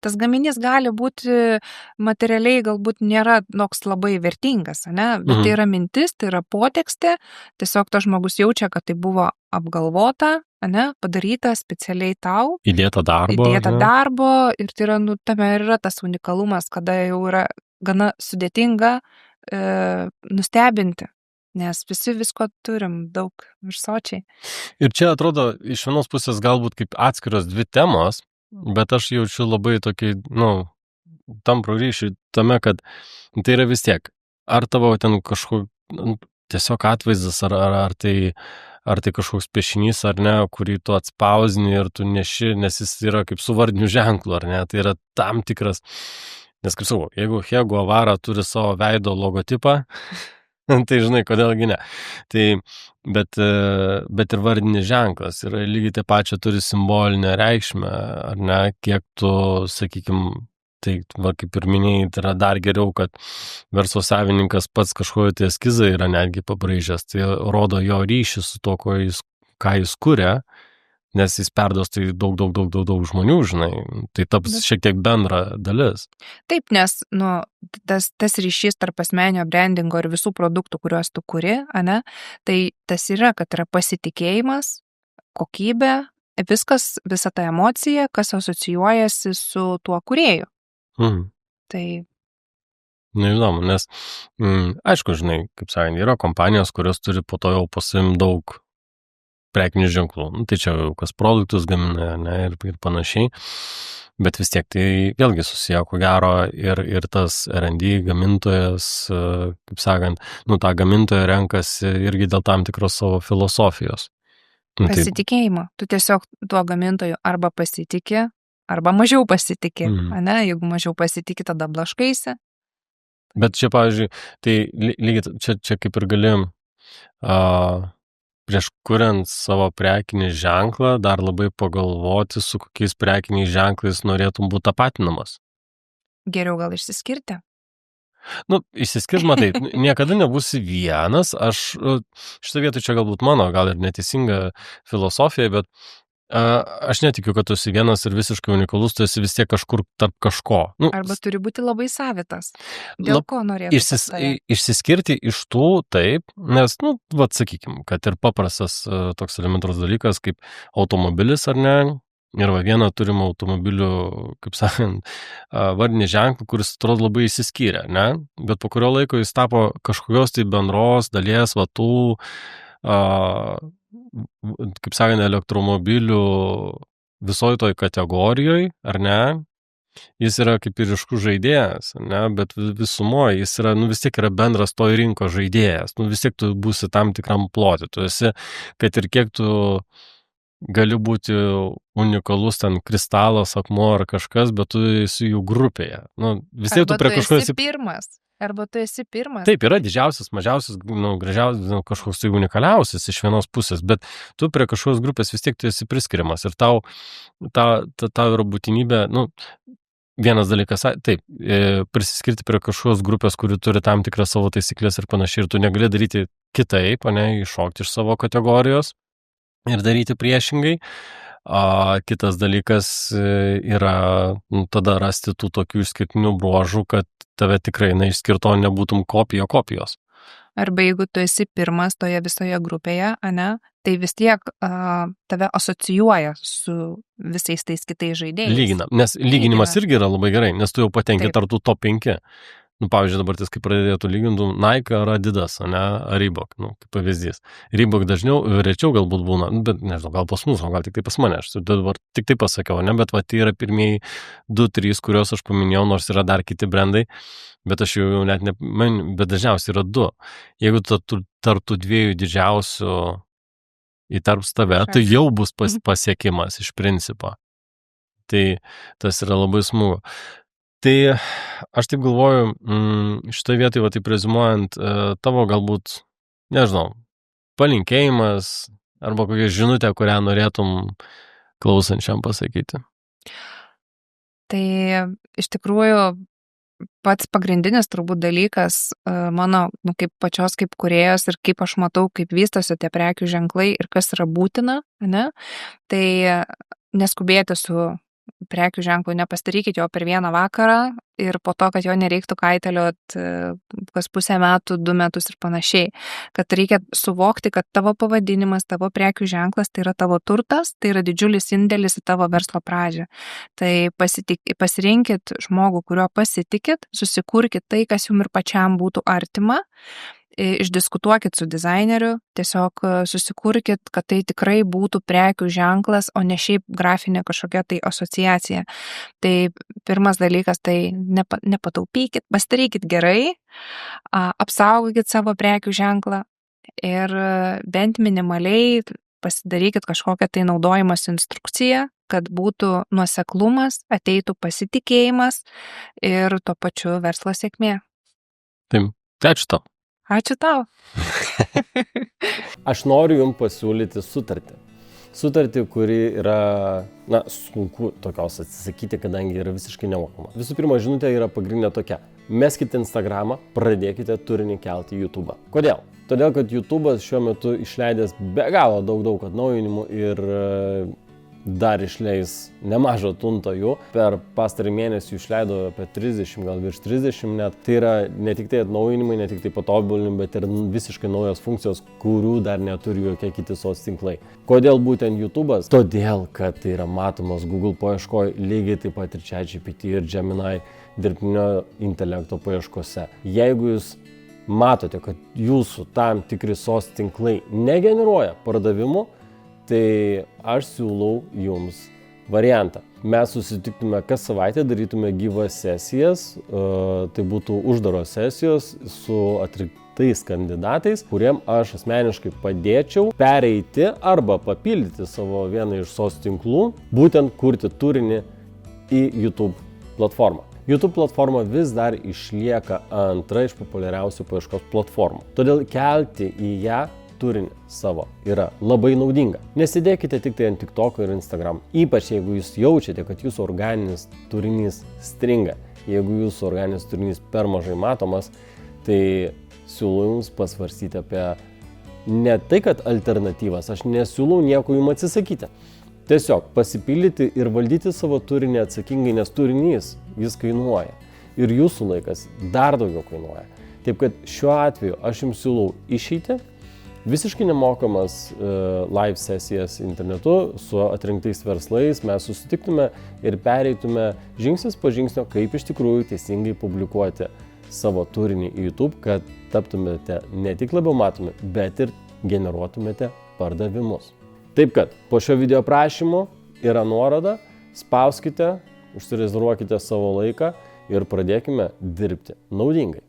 Tas gaminys gali būti materialiai, galbūt nėra toks labai vertingas, ne? Bet tai yra mintis, tai yra potekstė. Tiesiog tas žmogus jaučia, kad tai buvo apgalvota, ne? Padaryta specialiai tau. Įdėta darbo. Ir tai yra, tame ir yra tas unikalumas, kada jau yra gana sudėtinga nustebinti. Nes visi visko turim daug ir sočiai. Ir čia atrodo, iš vienos pusės galbūt kaip atskiros dvi temos, bet aš jaučiu labai tokį, tamprų ryšį tame, kad tai yra vis tiek. Ar tavo ten tiesiog atvaizdas, ar tai kažkoks piešinys, ar ne, kurį tu atspausini ir tu neši, nes jis yra kaip su vardiniu ženklu, ar ne, tai yra tam tikras, nes kaip sakau, jeigu Che Guevara turi savo veido logotipą, tai žinai, kodėlgi ne. Tai, bet ir vardinis ženklas yra lygiai taip pačią turi simbolinę reikšmę, ar ne, kiek tu, sakykime, tai kaip ir minėjai, tai yra dar geriau, kad verslo savininkas pats kažkoje tai eskizai yra netgi pabraižęs, tai rodo jo ryšį su to, ką jis kuria, nes jis perduos tai daug žmonių, žinai, tai taps šiek tiek bendra dalis. Taip, nes tas ryšys tarp asmeninio brandingo ir visų produktų, kuriuos tu kuri, ane, tai tas yra, kad yra pasitikėjimas, kokybė, visa ta emocija, kas asocijuojasi su tuo kūrėju. Tai neįdomu, nes aišku, žinai, kaip sakant, yra kompanijos, kurios turi po to jau pasim daug prekinių ženklų. Tai čia jau kas produktus gamina, ne, ir panašiai. Bet vis tiek tai vėlgi susiję, ko gero, ir tas R&D gamintojas, kaip sakant, tą gamintoją renkasi irgi dėl tam tikros savo filosofijos. Pasitikėjimo. Tu tiesiog tuo gamintoju arba pasitikė, arba mažiau pasitikė. Ne? Jeigu mažiau pasitikė, tada blaškaisi. Bet čia, pavyzdžiui, tai lygiai čia kaip ir galim prieš kuriant savo prekinį ženklą, dar labai pagalvoti, su kokiais prekiniais ženklais norėtum būti tapatinamas. Geriau gal išsiskirti? Išsiskirt, matai, niekada nebūsi vienas. Šitą vietą čia galbūt mano, gal ir neteisinga filosofija, bet aš netikiu, kad tu esi vienas ir visiškai unikalus, tu esi vis tiek kažkur tarp kažko. Arba turi būti labai savitas. Dėl ko norėtum išsiskirti iš tų, taip, nes, sakykime, kad ir paprastas toks elementarus dalykas kaip automobilis, ar ne, ir vieną turim automobilių, kaip sakant, vardinį ženklą, kuris atrodo labai įsiskyrė, ne, bet po kurio laiko jis tapo kažkokios tai bendros dalies tų kaip sakant, elektromobilių visoj toj kategorijoje, ar ne, jis yra kaip ir ryškus žaidėjas, ne, bet visumoje jis yra, vis tiek yra bendras toj rinko žaidėjas, vis tiek tu būsi tam tikram ploti, tu esi, kad ir kiek tu gali būti unikalus ten kristalas, akmuo ar kažkas, bet tu esi jų grupėje. Vis tiek tu prie kažko esi pirmas. Arba tu esi pirmas. Taip, yra didžiausias, mažiausias, gražiausias, kažkoks tai unikaliausias iš vienos pusės, bet tu prie kažkokios grupės vis tiek tu esi priskiriamas ir tau yra būtinybė, vienas dalykas, taip, prisiskirti prie kažkokios grupės, kuri turi tam tikras savo taisyklės ir panašiai, ir tu negali daryti kitaip, iššokti iš savo kategorijos ir daryti priešingai. Kitas dalykas yra tada rasti tų tokių išskirtinių bruožų, kad tave tikrai išskirto nebūtum kopijos. Arba jeigu tu esi pirmas toje visoje grupėje, tai vis tiek tave asocijuoja su visais tais kitais žaidėjais. Nes lyginimas irgi yra labai gerai, nes tu jau patenki tarp tų top 5. Pavyzdžiui, dabar kaip pradėtų lygintų Nike ar Adidas, ar Reebok, kaip pavyzdys. Reebok rečiau galbūt būna, bet nežinau, gal pas mus, gal tik tai pas mane, aš dabar tik tai pasakiau, bet tai yra pirmieji 2-3, kuriuos aš paminėjau, nors yra dar kiti brandai, bet aš jau net bet dažniausiai yra 2. Jeigu tarp tų 2 didžiausių įtarps tave, tai jau bus pasiekimas iš principo. Tai tas yra labai smagu. Tai aš taip galvoju, šitoje vietoje, taip rezimuojant, tavo galbūt, nežinau, palinkėjimas arba kokia žinutė, kurią norėtum klausančiam pasakyti. Tai iš tikrųjų pats pagrindinis turbūt dalykas mano, kaip pačios kaip kūrėjos ir kaip aš matau, kaip vystosi tie prekių ženklai ir kas yra būtina, ne? Tai neskubėti su prekių ženklų, nepastarykit jo per vieną vakarą ir po to, kad jo nereiktų kaitaliot kas pusę metų, 2 metus ir panašiai. Kad reikia suvokti, kad tavo pavadinimas, tavo prekių ženklas tai yra tavo turtas, tai yra didžiulis indėlis į tavo verslo pradžią. Tai pasirinkit žmogų, kuriuo pasitikit, susikurkit tai, kas jums ir pačiam būtų artima, išdiskutuokit su dizaineriu, tiesiog susikurkit, kad tai tikrai būtų prekių ženklas, o ne šiaip grafinė kažkokia tai asociacija. Tai pirmas dalykas, tai nepataupykit, pastarykit gerai, apsaugokit savo prekių ženklą ir bent minimaliai pasidarykit kažkokią tai naudojimas instrukciją, kad būtų nuoseklumas, ateitų pasitikėjimas ir tuo pačiu verslo sėkmė. Taip, ačiū tau. Ačiū tau. Aš noriu jums pasiūlyti sutartį. Sutartį, kuri yra, sunku tokios atsisakyti, kadangi yra visiškai nemokama. Visų pirma, žinutė yra pagrindinė tokia. Meskite Instagramą, pradėkite turinį kelti į YouTube. Kodėl? Todėl, kad YouTube'as šiuo metu išleidęs be galo daug atnaujinimų ir dar išleis nemažą tuntą jų. Per pastarį mėnesį išleido apie 30, gal virš 30 net. Tai yra ne tik tai atnaujinimai, ne tik tai patobulinimai, bet ir visiškai naujos funkcijos, kurių dar neturi jokie kiti tinklai. Kodėl būtent YouTube'as? Todėl, kad tai yra matomas Google paieškoje, lygiai taip pat ir ChatGPT ir Gemini dirbtinio intelekto paieškose. Jeigu jūs matote, kad jūsų tam tikri tinklai negeneruoja pardavimų, tai aš siūlau jums variantą. Mes susitiktume kas savaitę, darytume gyvas sesijas, tai būtų uždaros sesijos su atrinktais kandidatais, kuriem aš asmeniškai padėčiau pereiti arba papildyti savo vieną iš tinklų, būtent kurti turinį į YouTube platformą. YouTube platforma vis dar išlieka antra iš populiariausių paieškos platformų. Todėl kelti į ją turinį savo yra labai naudinga. Nesidėkite tik tai ant TikToko ir Instagram. Ypač jeigu jūs jaučiate, kad jūsų organinis turinys stringa. Jeigu jūsų organinis turinys per mažai matomas, tai siūlau jums pasvarstyti apie ne tai, kad alternatyvas. Aš nesiūlau nieko jums atsisakyti. Tiesiog pasipildyti ir valdyti savo turinį atsakingai, nes turinys jis kainuoja. Ir jūsų laikas dar daugiau kainuoja. Taip kad šiuo atveju aš jums siūlau išeiti visiškai nemokamas live sesijas internetu su atrinktais verslais. Mes susitiktume ir pereitume žingsnis po žingsnio, kaip iš tikrųjų teisingai publikuoti savo turinį į YouTube, kad taptumėte ne tik labiau matomi, bet ir generuotumėte pardavimus. Taip kad po šio video aprašymu yra nuoroda, spauskite, užsirezervuokite savo laiką ir pradėkime dirbti naudingai.